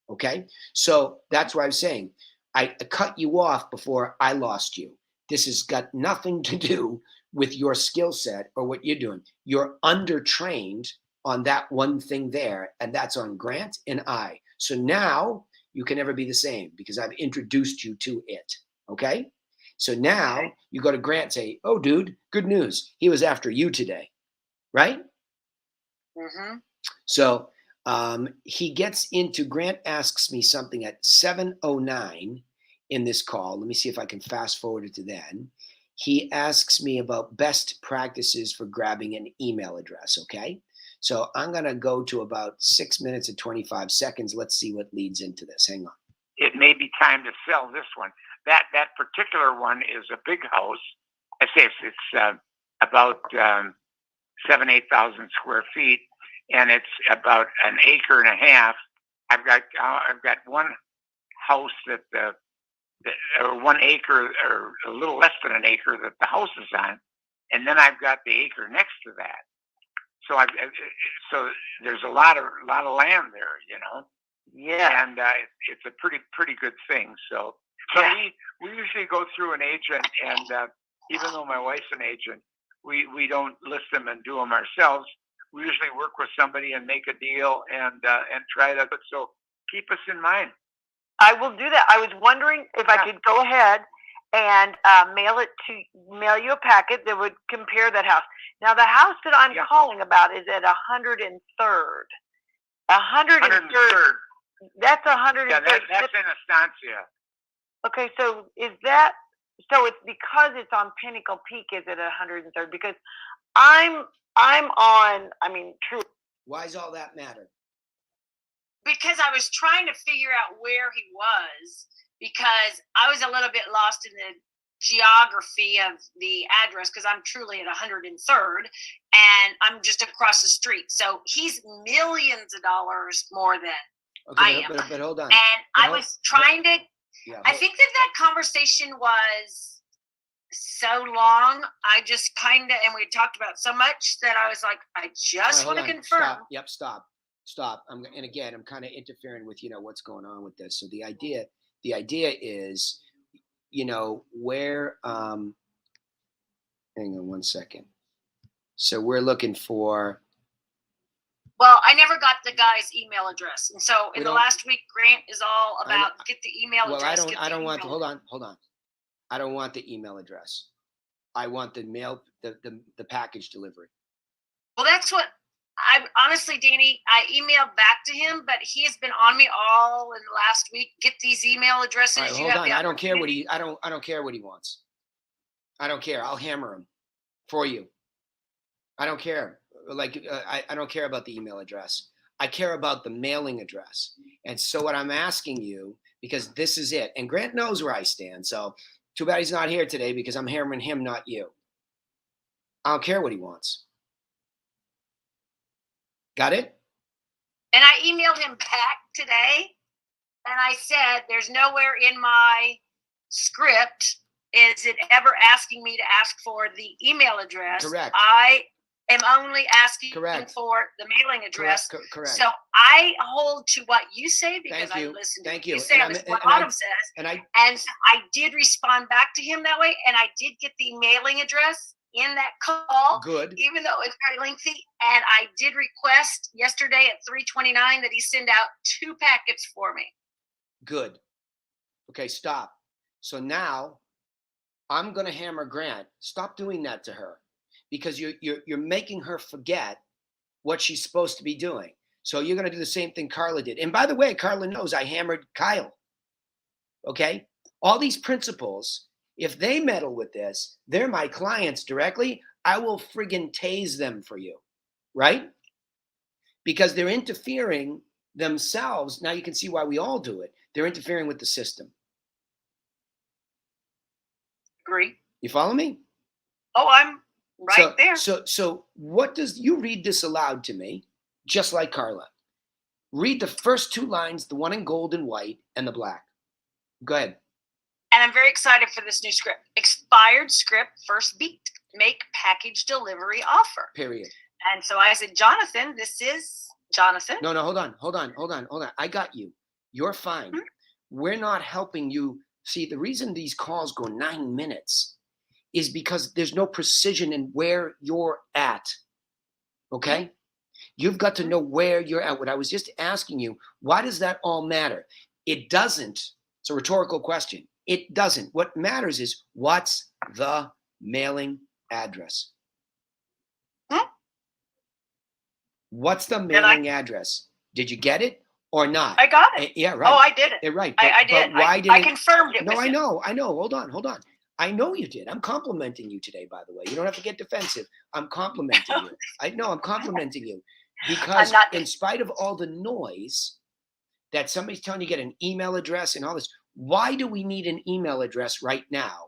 okay? So that's why I was saying, I cut you off before I lost you. This has got nothing to do with your skill set or what you're doing. You're undertrained on that one thing there, and that's on Grant and I. So now you can never be the same because I've introduced you to it, okay? So now you go to Grant and say, oh, dude, good news. He was after you today, right? So Grant asks me something at 7:09 in this call. Let me see if I can fast forward it to then. He asks me about best practices for grabbing an email address, okay? So I'm going to go to about 6 minutes and 25 seconds. Let's see what leads into this. Hang on. It may be time to sell this one. That particular one is a big house. I say it's about 8,000 square feet, and it's about an acre and a half. I've got one house that 1 acre or a little less than an acre that the house is on, and then I've got the acre next to that. So so there's a lot of land there, Yeah. And it's a pretty good thing. So Yeah. we usually go through an agent, and even though my wife's an agent, we don't list them and do them ourselves. We usually work with somebody and make a deal and try that. But so keep us in mind. I will do that. I was wondering if I could go ahead and mail you a packet that would compare that house. Now, the house that I'm calling about is at 103rd. 103rd. That's 103rd. Yeah, that's in Estancia. Okay, so is that, so it's because it's on Pinnacle Peak, is it 103rd? Because I'm on, I mean, true. Why does all that matter? Because I was trying to figure out where he was, because I was a little bit lost in the geography of the address, because I'm truly at 103rd and I'm just across the street. So he's millions of dollars more than I am. But hold on. And I was trying to, I think that conversation was so long. I just kind of, and we talked about so much that I was like, I just want to confirm. Stop. And again, I'm kind of interfering with, what's going on with this. So the idea is, where, hang on one second. So we're looking for. Well, I never got the guy's email address. And so in the last week, Grant is all about get the email address. I don't want hold on. I don't want the email address. I want the mail, the package delivery. Well, that's what I honestly, Danny, I emailed back to him, but he has been on me all in the last week. Get these email addresses. Right, hold on. I don't care what I don't care what he wants. I don't care. I'll hammer him for you. I don't care. I don't care about the email address. I care about the mailing address. And so what I'm asking you, because this is it, and Grant knows where I stand. So too bad he's not here today, because I'm hammering him, not you. I don't care what he wants. Got it? And I emailed him back today, and I said, there's nowhere in my script is it ever asking me to ask for the email address. Correct. I am only asking for the mailing address. Correct. So I hold to what you say, because I listen to what you say. I listen to what Autumn says. And so I did respond back to him that way, and I did get the mailing address in that call. Good. Even though it's very lengthy. And I did request yesterday at 3:29 that he send out 2 packets for me. Good. Okay, stop. So now I'm going to hammer Grant. Stop doing that to her, because you're making her forget what she's supposed to be doing. So you're going to do the same thing Carla did. And by the way, Carla knows I hammered Kyle. Okay? All these principals, if they meddle with this, they're my clients directly. I will friggin' tase them for you, right? Because they're interfering themselves. Now you can see why we all do it. They're interfering with the system. Agree. You follow me? Oh, I'm right there. So what does, you read this aloud to me, just like Carla. Read the first 2 lines, the one in gold and white and the black. Go ahead. And I'm very excited for this new script. Expired script, first beat, make package delivery offer. Period. And so I said, Jonathan, this is Jonathan. No, hold on. I got you. You're fine. Mm-hmm. We're not helping you. See, the reason these calls go 9 minutes is because there's no precision in where you're at. Okay? Mm-hmm. You've got to know where you're at. What I was just asking you, why does that all matter? It doesn't. It's a rhetorical question. It doesn't. What matters is, what's the mailing address? Huh? What's the mailing address? Did you get it or not? I got it. Yeah, right. Oh, I did it. Yeah, right. I did. But why did I confirmed it. No, I know. Hold on. I know you did. I'm complimenting you today, by the way. You don't have to get defensive. I'm complimenting you. I'm complimenting you. Because in spite of all the noise that somebody's telling you get an email address and all this, why do we need an email address right now?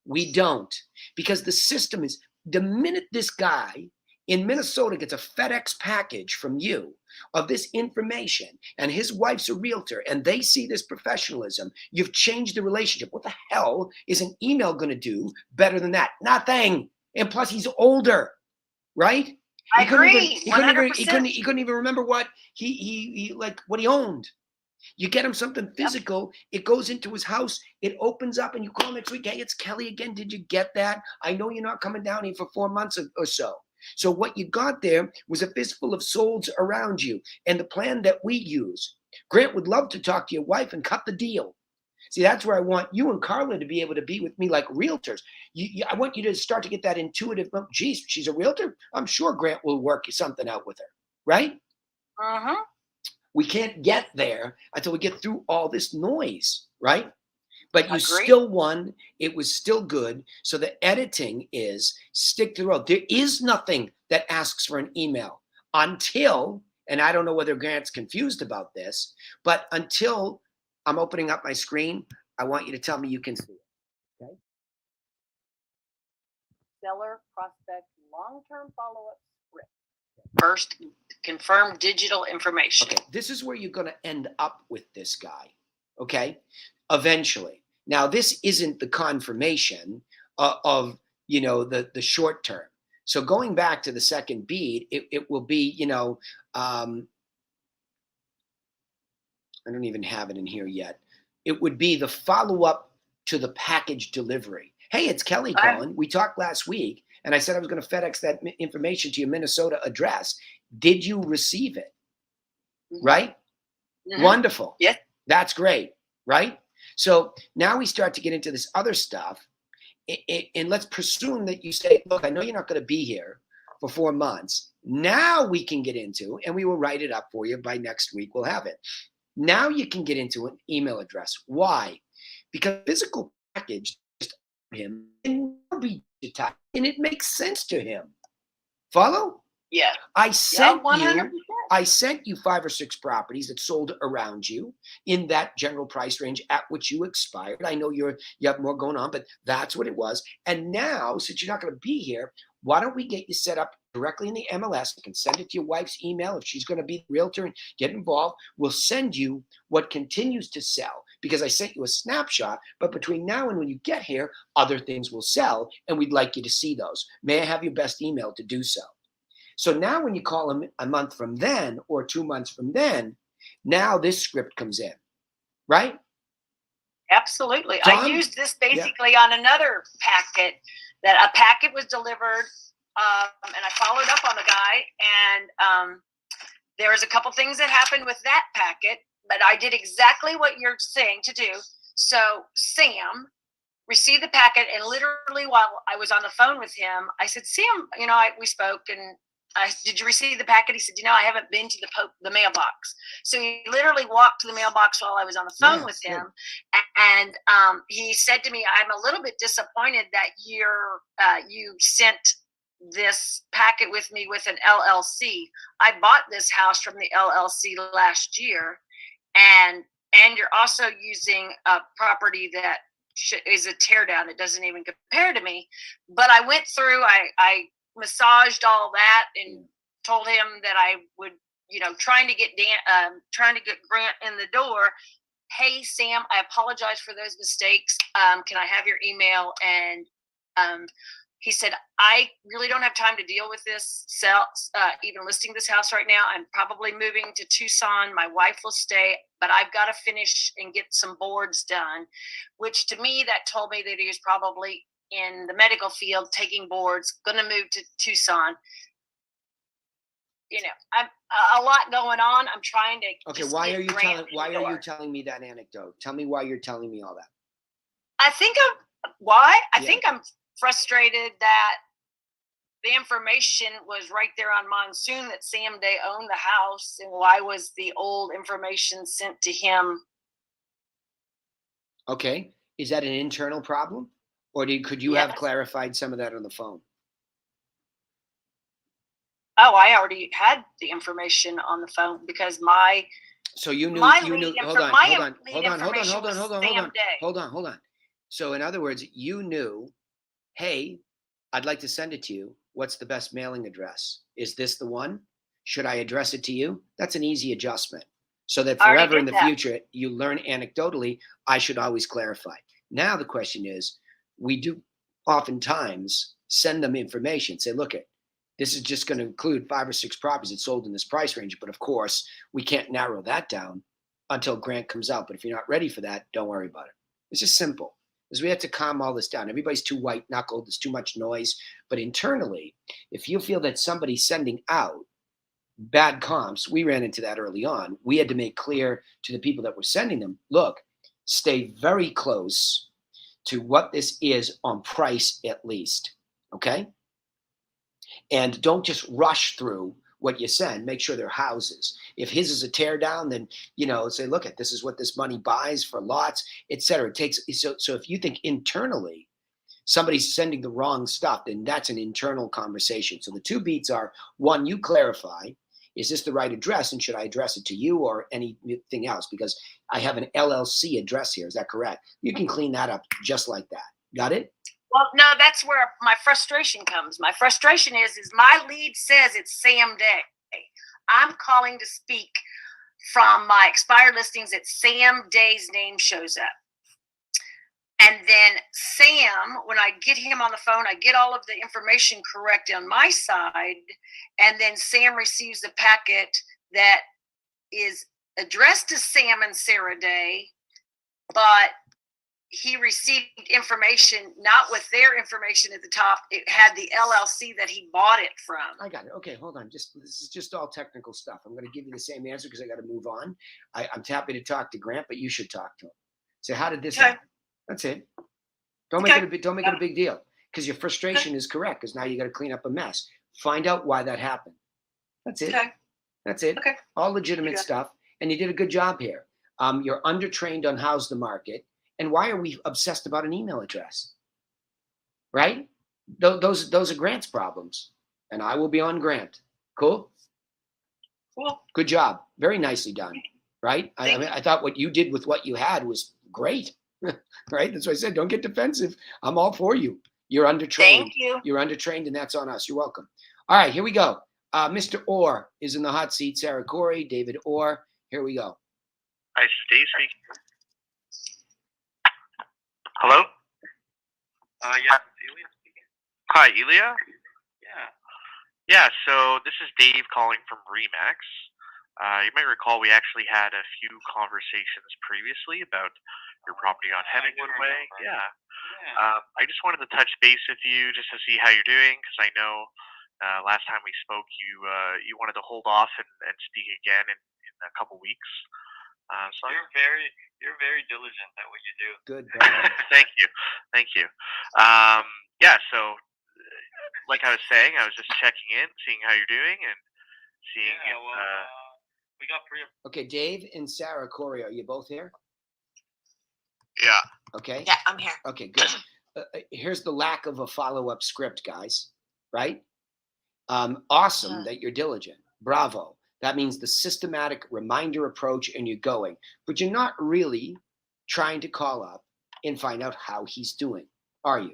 We don't. Because the system is, the minute this guy in Minnesota gets a FedEx package from you of this information, and his wife's a realtor, and they see this professionalism, you've changed the relationship. What the hell is an email going to do better than that? Nothing. And plus, he's older, right? I agree. He couldn't even remember what he owned. You get him something physical, it goes into his house, it opens up, and you call next week, hey, it's Kelly again. Did you get that? I know you're not coming down here for 4 months or so. So what you got there was a fistful of souls around you. And the plan that we use, Grant would love to talk to your wife and cut the deal. See, that's where I want you and Carla to be able to be with me like realtors. I want you to start to get that intuitive, oh, geez, she's a realtor? I'm sure Grant will work something out with her, right? Uh-huh. We can't get there until we get through all this noise, right? But you Agreed. still won. It was still good. So the editing is stick to the road. There is nothing that asks for an email until, and I don't know whether Grant's confused about this, but until I'm opening up my screen, I want you to tell me you can see it. Okay. Seller prospect long-term follow-up script. First, confirm digital information. Okay, this is where you're going to end up with this guy, okay, eventually. Now, this isn't the confirmation of the short term. So going back to the second bead, it will be, I don't even have it in here yet. It would be the follow-up to the package delivery. Hey, it's Kelly calling. We talked last week, and I said I was going to FedEx that information to your Minnesota address. Did you receive it? Mm-hmm. Right? Mm-hmm. Wonderful. Yeah. That's great, right? So now we start to get into this other stuff, and let's presume that you say, look, I know you're not going to be here for 4 months. Now we can get into, and we will write it up for you by next week. We'll have it. Now you can get into an email address. Why? Because physical package just him and be digitized, and it makes sense to him. Follow? Yeah. I sent you 5 or 6 properties that sold around you in that general price range at which you expired. I know you have more going on, but that's what it was. And now, since you're not going to be here, why don't we get you set up directly in the MLS? You can send it to your wife's email if she's going to be the realtor and get involved. We'll send you what continues to sell because I sent you a snapshot. But between now and when you get here, other things will sell, and we'd like you to see those. May I have your best email to do so? So now when you call them a month from then or 2 months from then, now this script comes in, right? Absolutely. I used this basically on another packet, that a packet was delivered, and I followed up on the guy, and there was a couple things that happened with that packet, but I did exactly what you're saying to do. So Sam received the packet, and literally while I was on the phone with him, I said, Sam, we spoke, and did you receive the packet? He said, I haven't been to the mailbox. So he literally walked to the mailbox while I was on the phone with him. And he said to me, I'm a little bit disappointed that you sent this packet with me with an LLC. I bought this house from the LLC last year. And you're also using a property that is a tear down. It doesn't even compare to me. But I went through, I massaged all that and told him that I would, trying to get Grant in the door. Hey, Sam, I apologize for those mistakes. Can I have your email? And he said, I really don't have time to deal with this even listing this house right now. I'm probably moving to Tucson. My wife will stay, but I've got to finish and get some boards done, which to me, that told me that he was probably in the medical field, taking boards, going to move to Tucson. I'm a lot going on. I'm trying to. Okay, why are you telling me that anecdote? Tell me why you're telling me all that. I think I'm frustrated that the information was right there on Monsoon that Sam Day owned the house, and why was the old information sent to him? Okay, is that an internal problem? Or could you have clarified some of that on the phone? Oh, I already had the information on the phone because So you knew. Hold on. So in other words, you knew, hey, I'd like to send it to you. What's the best mailing address? Is this the one? Should I address it to you? That's an easy adjustment. So that forever in the future, you learn anecdotally, I should always clarify. Now the question is, we do oftentimes send them information, say, look, this is just going to include 5 or 6 properties that sold in this price range. But of course, we can't narrow that down until Grant comes out. But if you're not ready for that, don't worry about it. It's just simple. Because we have to calm all this down. Everybody's too white knuckled. There's too much noise. But internally, if you feel that somebody's sending out bad comps, we ran into that early on. We had to make clear to the people that were sending them, look, stay very close to what this is on price at least. Okay? And don't just rush through what you send. Make sure they're houses. If his is a tear down, then, say, look at, this is what this money buys for lots, et cetera. It takes, so if you think internally somebody's sending the wrong stuff, then that's an internal conversation. So the two beats are, one, you clarify, is this the right address? And should I address it to you or anything else? Because I have an LLC address here. Is that correct? You can clean that up just like that. Got it? Well, no, that's where my frustration comes. My frustration is my lead says it's Sam Day. I'm calling to speak from my expired listings that Sam Day's name shows up. And then Sam, when I get him on the phone, I get all of the information correct on my side. And then Sam receives a packet that is addressed to Sam and Sarah Day, but he received information not with their information at the top. It had the LLC that he bought it from. I got it. Okay, hold on. This is just all technical stuff. I'm going to give you the same answer because I got to move on. I'm happy to talk to Grant, but you should talk to him. So how did this happen? That's it. Don't make it a big deal, because your frustration is correct, because now you got to clean up a mess. Find out why that happened. That's it. That's it. Okay. All legitimate stuff, and you did a good job here. You're undertrained on how's the market. And why are we obsessed about an email address? Right? Those are Grant's problems. And I will be on Grant. Cool? Cool. Good job. Very nicely done. Right? I thought what you did with what you had was great. Right? That's why I said, don't get defensive. I'm all for you. You're undertrained. Thank you. You're undertrained, and that's on us. You're welcome. All right, here we go. Mr. Orr is in the hot seat. Sarah Corey, David Orr. Here we go. Hi, this is Dave speaking. Hello? Yeah, it's Ilya speaking. Hi, Ilya? Yeah, so this is Dave calling from Remax. You might recall we actually had a few conversations previously about your property on Hemingwood Way. Yeah. I just wanted to touch base with you just to see how you're doing, because I know last time we spoke you wanted to hold off and speak again in a couple weeks. So you're very diligent at what you do. Good. Thank you. Yeah, so like I was saying, I was just checking in, seeing how you're doing, and seeing if we got three. Okay, Dave and Sarah Corey, are you both here? Yeah. Okay. Yeah, I'm here. Okay, good. Here's the lack of a follow-up script, guys. Right? Awesome that you're diligent. Bravo. That means the systematic reminder approach, and you're going. But you're not really trying to call up and find out how he's doing, are you?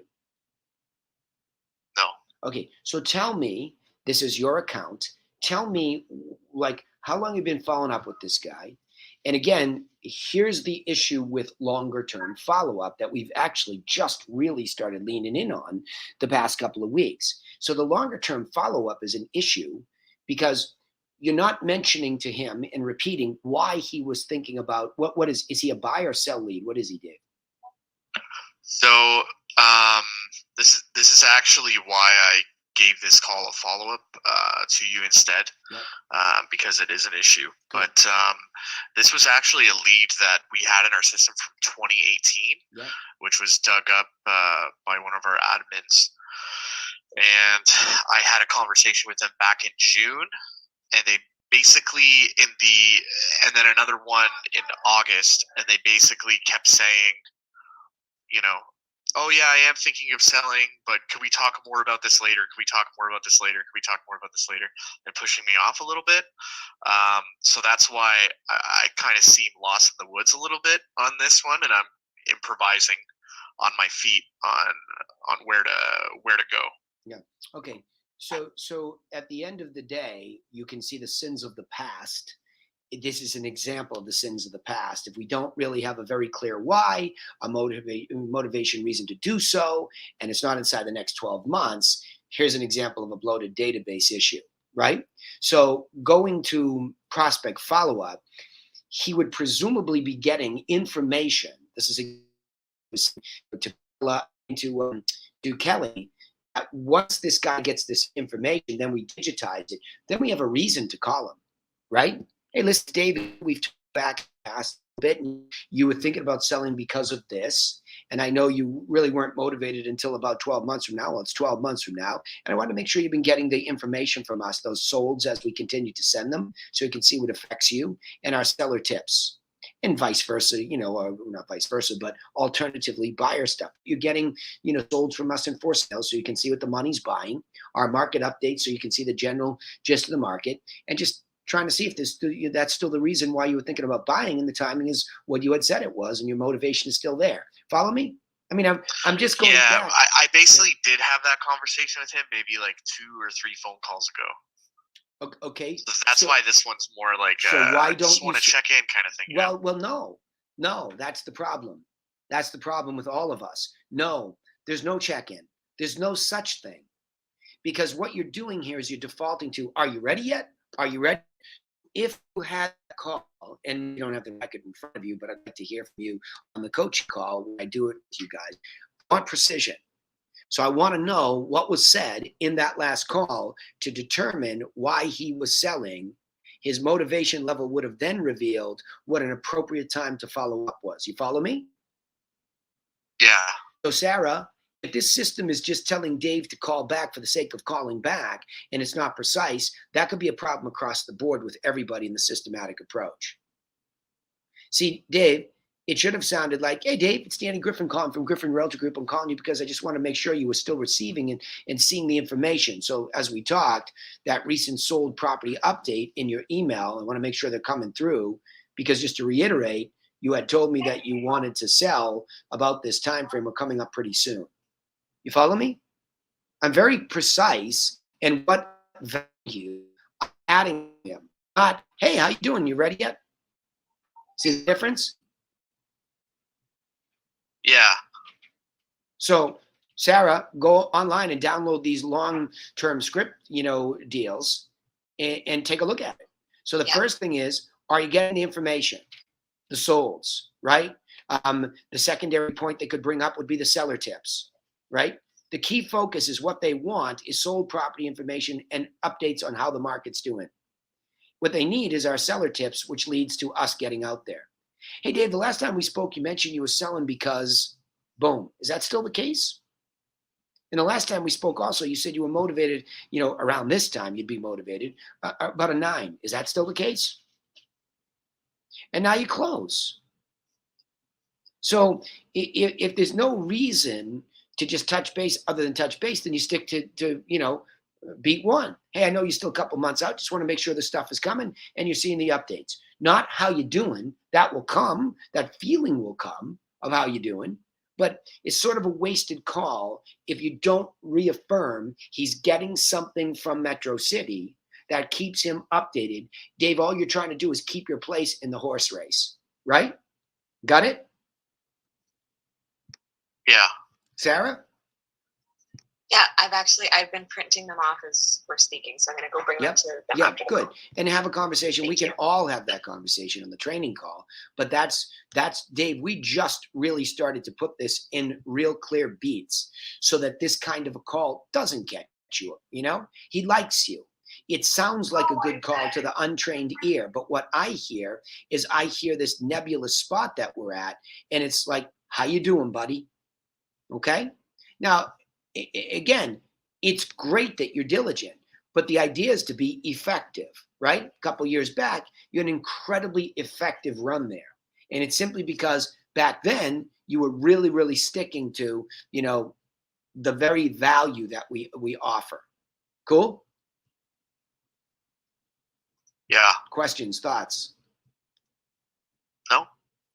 No. Okay, so tell me, this is your account. Tell me, like, how long you've been following up with this guy. And again, here's the issue with longer term follow-up that we've actually just really started leaning in on the past couple of weeks. So the longer term follow-up is an issue because you're not mentioning to him and repeating why he was thinking about what is he a buy or sell lead? What is he, Dave? So this is actually why I gave this call a follow-up to you instead, because it is an issue. Good. But this was actually a lead that we had in our system from 2018, which was dug up by one of our admins. And I had a conversation with them back in June, and they basically and then another one in August, and they basically kept saying, oh yeah, I am thinking of selling, but could we talk more about this later? Could we talk more about this later? Could we talk more about this later? And pushing me off a little bit. So that's why I kind of seem lost in the woods a little bit on this one, and I'm improvising on my feet on where to go. Yeah. Okay. So at the end of the day, you can see the sins of the past. This is an example of the sins of the past. If we don't really have a very clear why, a motivation reason to do so, and it's not inside the next 12 months, here's an example of a bloated database issue, right? So going to prospect follow-up, he would presumably be getting information. This is to Kelly. Once this guy gets this information, then we digitize it. Then we have a reason to call him, right? Hey, listen, David, we've talked back past a bit, and you were thinking about selling because of this. And I know you really weren't motivated until about 12 months from now. Well, it's 12 months from now. And I want to make sure you've been getting the information from us, those solds as we continue to send them, so you can see what affects you, and our seller tips. And vice versa, or not vice versa, but alternatively, buyer stuff. You're getting, sold from us in for sale, so you can see what the money's buying, our market updates, so you can see the general gist of the market, and just trying to see if that's still the reason why you were thinking about buying, and the timing is what you had said it was, and your motivation is still there. Follow me? I mean, I'm just going back. I basically did have that conversation with him maybe like 2 or 3 phone calls ago. Okay. So that's why this one's more like why I don't just you want to check in kind of thing. Well, no, that's the problem. That's the problem with all of us. No, there's no check-in. There's no such thing. Because what you're doing here is you're defaulting to, are you ready yet? Are you ready? If you had a call, and you don't have the record in front of you, but I'd like to hear from you on the coaching call when I do it with you guys, I want precision. So I want to know what was said in that last call to determine why he was selling. His motivation level would have then revealed what an appropriate time to follow up was. You follow me? Yeah. So Sarah, if this system is just telling Dave to call back for the sake of calling back, and it's not precise, that could be a problem across the board with everybody in the systematic approach. See, Dave, it should have sounded like, hey, Dave, it's Danny Griffin calling from Griffin Realtor Group. I'm calling you because I just want to make sure you were still receiving and seeing the information. So as we talked, that recent sold property update in your email, I want to make sure they're coming through, because just to reiterate, you had told me that you wanted to sell about this time frame or coming up pretty soon. You follow me? I'm very precise in what value I'm adding him. Not, hey, how you doing? You ready yet? See the difference? Yeah. So, Sarah, go online and download these long-term script, deals, and take a look at it. So the first thing is, are you getting the information? The solds, right? The secondary point they could bring up would be the seller tips, right? The key focus is what they want is sold property information and updates on how the market's doing. What they need is our seller tips, which leads to us getting out there. Hey, Dave, the last time we spoke, you mentioned you were selling because boom. Is that still the case? And the last time we spoke also, you said you were motivated, around this time you'd be motivated, about a 9. Is that still the case? And now you close. So if there's no reason to just touch base other than touch base, then you stick to beat 1. Hey, I know you're still a couple months out. Just want to make sure the stuff is coming and you're seeing the updates. Not how you doing. That will come. That feeling will come of how you're doing. But it's sort of a wasted call if you don't reaffirm he's getting something from Metro City that keeps him updated. Dave, all you're trying to do is keep your place in the horse race, right? Got it? Yeah. Sarah? Yeah, I've been printing them off as we're speaking, so I'm going to go bring them to them. Yeah, good. And have a conversation. We can all have that conversation on the training call. But that's Dave, we just really started to put this in real clear beats so that this kind of a call doesn't get you, He likes you. It sounds like a good call to the untrained ear, but what I hear is this nebulous spot that we're at, and it's like, how you doing, buddy? Okay? Now, again, it's great that you're diligent, but the idea is to be effective, right? A couple years back, you had an incredibly effective run there. And it's simply because back then you were really, really sticking to, the very value that we offer. Cool? Yeah. Questions, thoughts? No.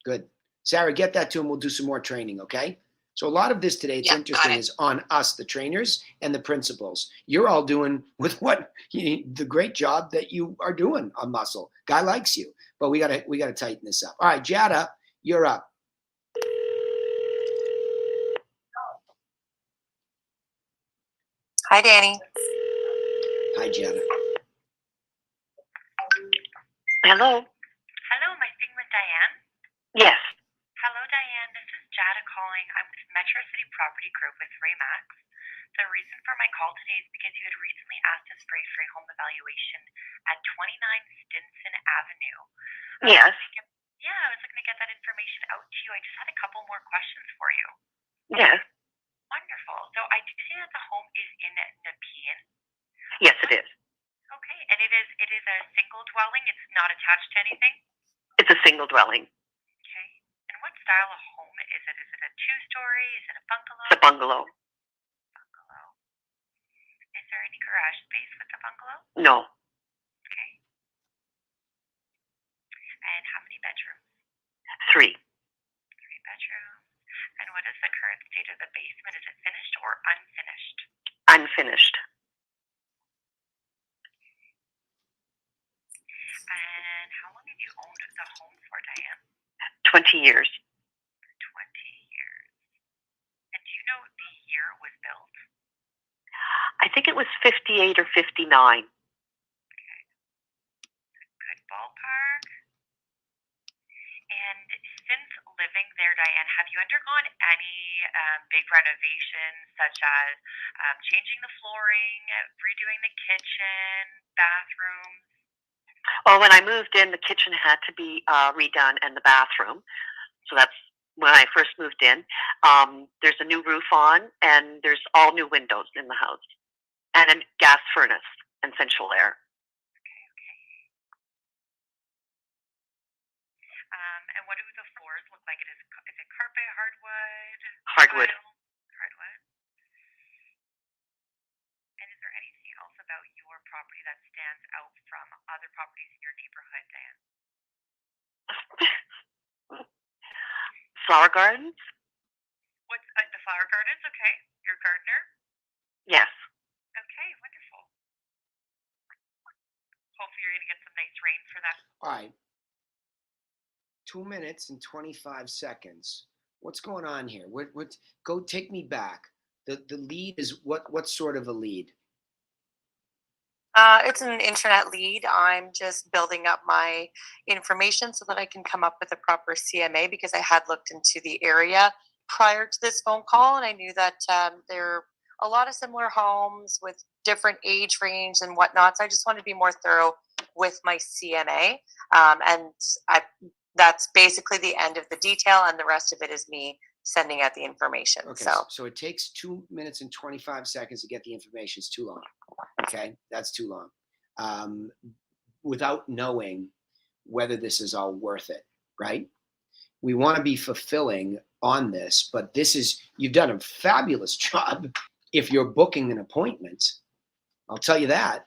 Good. Sarah, get that to him. We'll do some more training, okay? So a lot of this today, it's interesting, is on us, the trainers and the principals. You're all doing with the great job that you are doing on muscle. Guy likes you, but we gotta tighten this up. All right, Jada, you're up. Hi, Danny. Hi, Jada. Hello. Hello, am I speaking Yes. Hello, Diane. This is Jada calling. I'm with Metro City Property Group with Remax. The reason for my call today is because you had recently asked us for a free home evaluation at 29 Stinson Avenue. Yes. Yeah, I was looking to get that information out to you. I just had a couple more questions for you. Yes. Wonderful. So I do see that the home is in Nepean. Yes, it is. Okay, and it is a single dwelling. It's not attached to anything. It's a single dwelling. Okay. And what style of home is it? Is it a two-story? Is it a bungalow? It's a bungalow. Bungalow. Is there any garage space with the bungalow? No. Okay. And how many bedrooms? 3. 3 bedrooms. And what is the current state of the basement? Is it finished or unfinished? Unfinished. And how long have you owned the home for, Diane? 20 years. 20 years. And do you know the year it was built? I think it was 58 or 59. Okay. Good ballpark. And since living there, Diane, have you undergone any big renovations, such as changing the flooring, redoing the kitchen, bathrooms? Well, when I moved in, the kitchen had to be redone and the bathroom. So that's when I first moved in. There's a new roof on, and there's all new windows in the house, and a gas furnace and central air. And what do the floors look like? Is it carpet, hardwood? Hardwood. Tile? Hardwood. And is there anything else about your property that stands out from other properties in your neighborhood, Dan? Flower gardens? What's the flower gardens? Okay. Your gardener? Yes. Okay, wonderful. Hopefully you're going to get some nice rain for that. All right. 2 minutes and 25 seconds. What's going on here? Go take me back. The lead is what sort of a lead? It's an internet lead. I'm just building up my information so that I can come up with a proper CMA, because I had looked into the area prior to this phone call, and I knew that there are a lot of similar homes with different age range and whatnot. So I just wanted to be more thorough with my CMA, and that's basically the end of the detail, and the rest of it is me sending out the information. Okay, So so it takes 2 minutes and 25 seconds to get the information. It's too long. Okay, that's too long. Without knowing whether this is all worth it, right? We want to be fulfilling on this, but you've done a fabulous job if you're booking an appointment. I'll tell you that.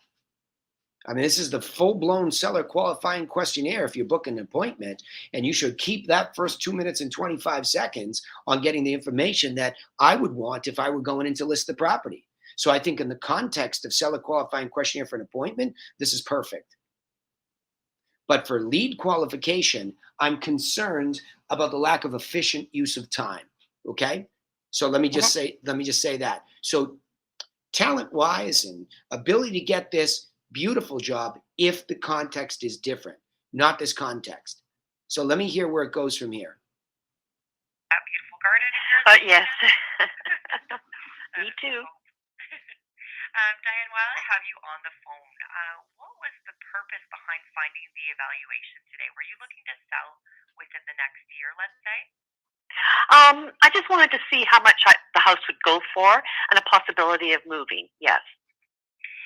I mean, this is the full-blown seller qualifying questionnaire if you book an appointment, and you should keep that first 2 minutes and 25 seconds on getting the information that I would want if I were going in to list the property. So I think in the context of seller qualifying questionnaire for an appointment, this is perfect. But for lead qualification, I'm concerned about the lack of efficient use of time. Okay? So let me just say that. So talent-wise and ability to get this, beautiful job if the context is different, not this context. So let me hear where it goes from here. That beautiful garden in your Yes. Me too. Diane, while I have you on the phone, what was the purpose behind finding the evaluation today? Were you looking to sell within the next year, let's say? I just wanted to see how much the house would go for and a possibility of moving. Yes.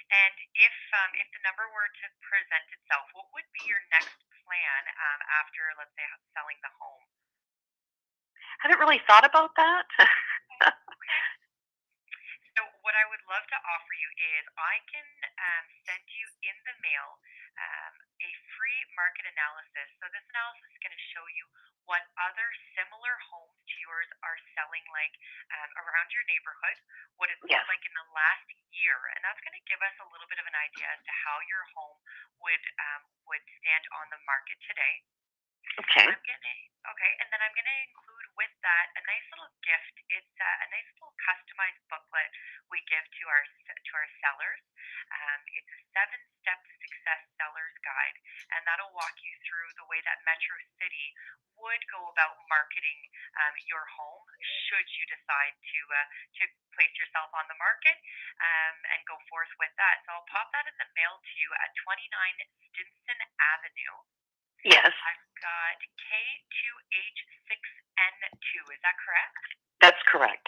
And if the number were to present itself, what would be your next plan after, let's say, selling the home? I haven't really thought about that. So what I would love to offer you is I can send you in the mail a free market analysis. So this analysis is going to show you what other similar homes to yours are selling like around your neighborhood, what it's Yes. looked like in the last year, and that's going to give us a little bit of an idea as to how your home would stand on the market today. Okay. Okay, and then I'm gonna include with that a nice little gift. It's a nice little customized booklet we give to our sellers. It's a 7-step success sellers guide, and that'll walk you through the way that Metro City would go about marketing your home should you decide to place yourself on the market and go forth with that. So I'll pop that in the mail to you at 29 Stinson Avenue. Yes, I've got K2H6N2. Is that correct? that's correct.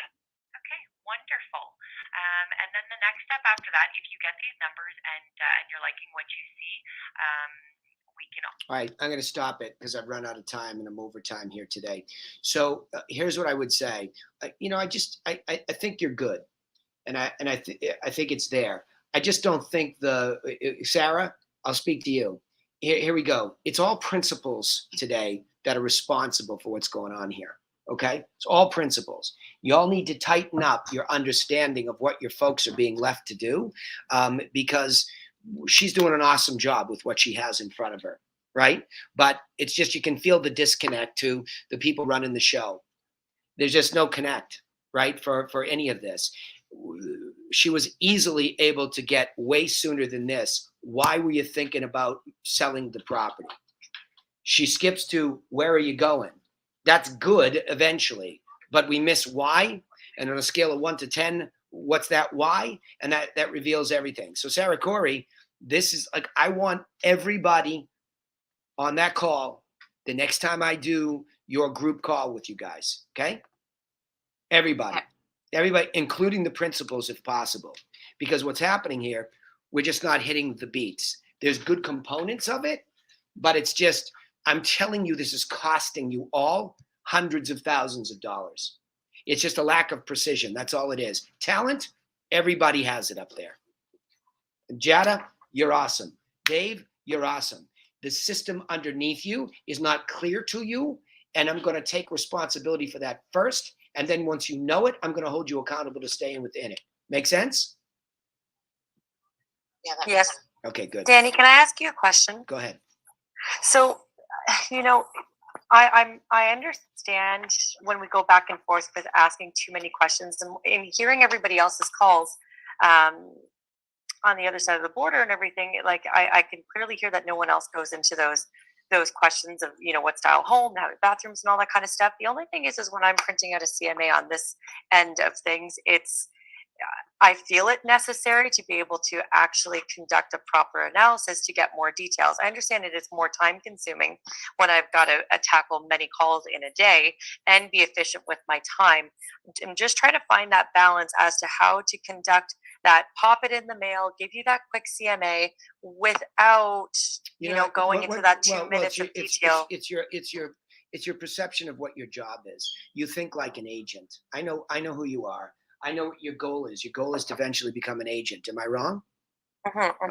Okay, wonderful. And then the next step after that, if you get these numbers and you're liking what you see, we can. All right, I'm going to stop it because I've run out of time and I'm over time here today. So here's what I would say. I think you're good, and I think it's there. I just don't think Sarah. I'll speak to you. Here we go. It's all principals today that are responsible for what's going on here. Okay, it's all principals. You all need to tighten up your understanding of what your folks are being left to do, because she's doing an awesome job with what she has in front of her, right? But it's just you can feel the disconnect to the people running the show. There's just no connect, right, for any of this. She was easily able to get way sooner than this. Why were you thinking about selling the property? She skips to where are you going? That's good eventually, but we miss why. And on a scale of 1 to 10, what's that why? And that reveals everything. So Sarah Corey, this is like, I want everybody on that call the next time I do your group call with you guys. Okay. Everybody, including the principals if possible, because what's happening here, we're just not hitting the beats. There's good components of it, but it's just, I'm telling you, this is costing you all hundreds of thousands of dollars. It's just a lack of precision. That's all it is. Talent, everybody has it up there. Jada, you're awesome. Dave, you're awesome. The system underneath you is not clear to you, and I'm going to take responsibility for that first. And then once you know it, I'm going to hold you accountable to staying within it. Make sense? Yeah. That Yes. Okay, good. Danny, can I ask you a question? Go ahead. So, I understand when we go back and forth with asking too many questions and hearing everybody else's calls on the other side of the border and everything. Like I can clearly hear that no one else goes into those questions of what style home, how many bathrooms, and all that kind of stuff. The only thing is when I'm printing out a CMA on this end of things, I feel it necessary to be able to actually conduct a proper analysis to get more details. I understand it is more time consuming when I've got to tackle many calls in a day and be efficient with my time. I'm just trying to find that balance as to how to conduct that, pop it in the mail, give you that quick CMA without, going into that 2 minutes of detail. It's your perception of what your job is. You think like an agent. I know who you are. I know what your goal is. Your goal is to eventually become an agent. Am I wrong?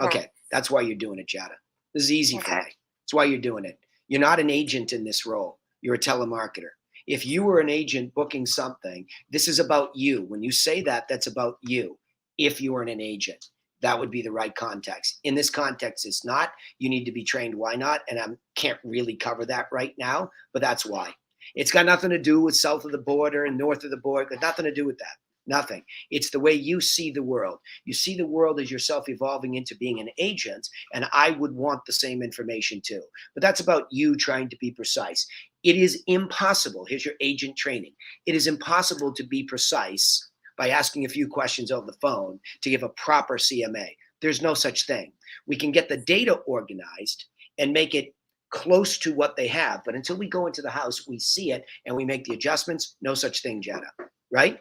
Okay. That's why you're doing it, Jada. This is easy for me. That's why you're doing it. You're not an agent in this role. You're a telemarketer. If you were an agent booking something, this is about you. When you say that, that's about you. If you were an agent, that would be the right context. In this context, it's not. You need to be trained. Why not? And I can't really cover that right now, but that's why. It's got nothing to do with south of the border and north of the border. Got nothing to do with that. Nothing. It's the way you see the world. You see the world as yourself evolving into being an agent, and I would want the same information too. But that's about you trying to be precise. It is impossible. Here's your agent training. It is impossible to be precise by asking a few questions over the phone to give a proper CMA. There's no such thing. We can get the data organized and make it close to what they have, but until we go into the house, we see it and we make the adjustments. No such thing, Jada. Right?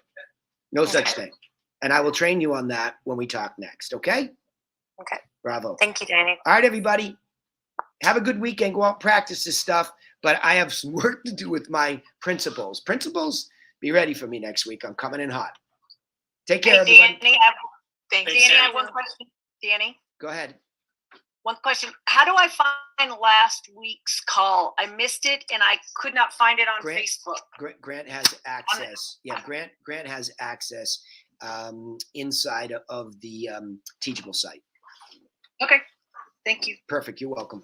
No such thing. And I will train you on that when we talk next. Okay? Okay. Bravo. Thank you, Danny. All right, everybody. Have a good weekend. Go out and practice this stuff. But I have some work to do with my principals. Principals, be ready for me next week. I'm coming in hot. Take care, everybody. Danny, I have one question. Danny? Go ahead. One question. How do I find last week's call? I missed it and I could not find it on Facebook. Grant has access. Yeah, Grant has access inside of the Teachable site. Okay. Thank you. Perfect. You're welcome.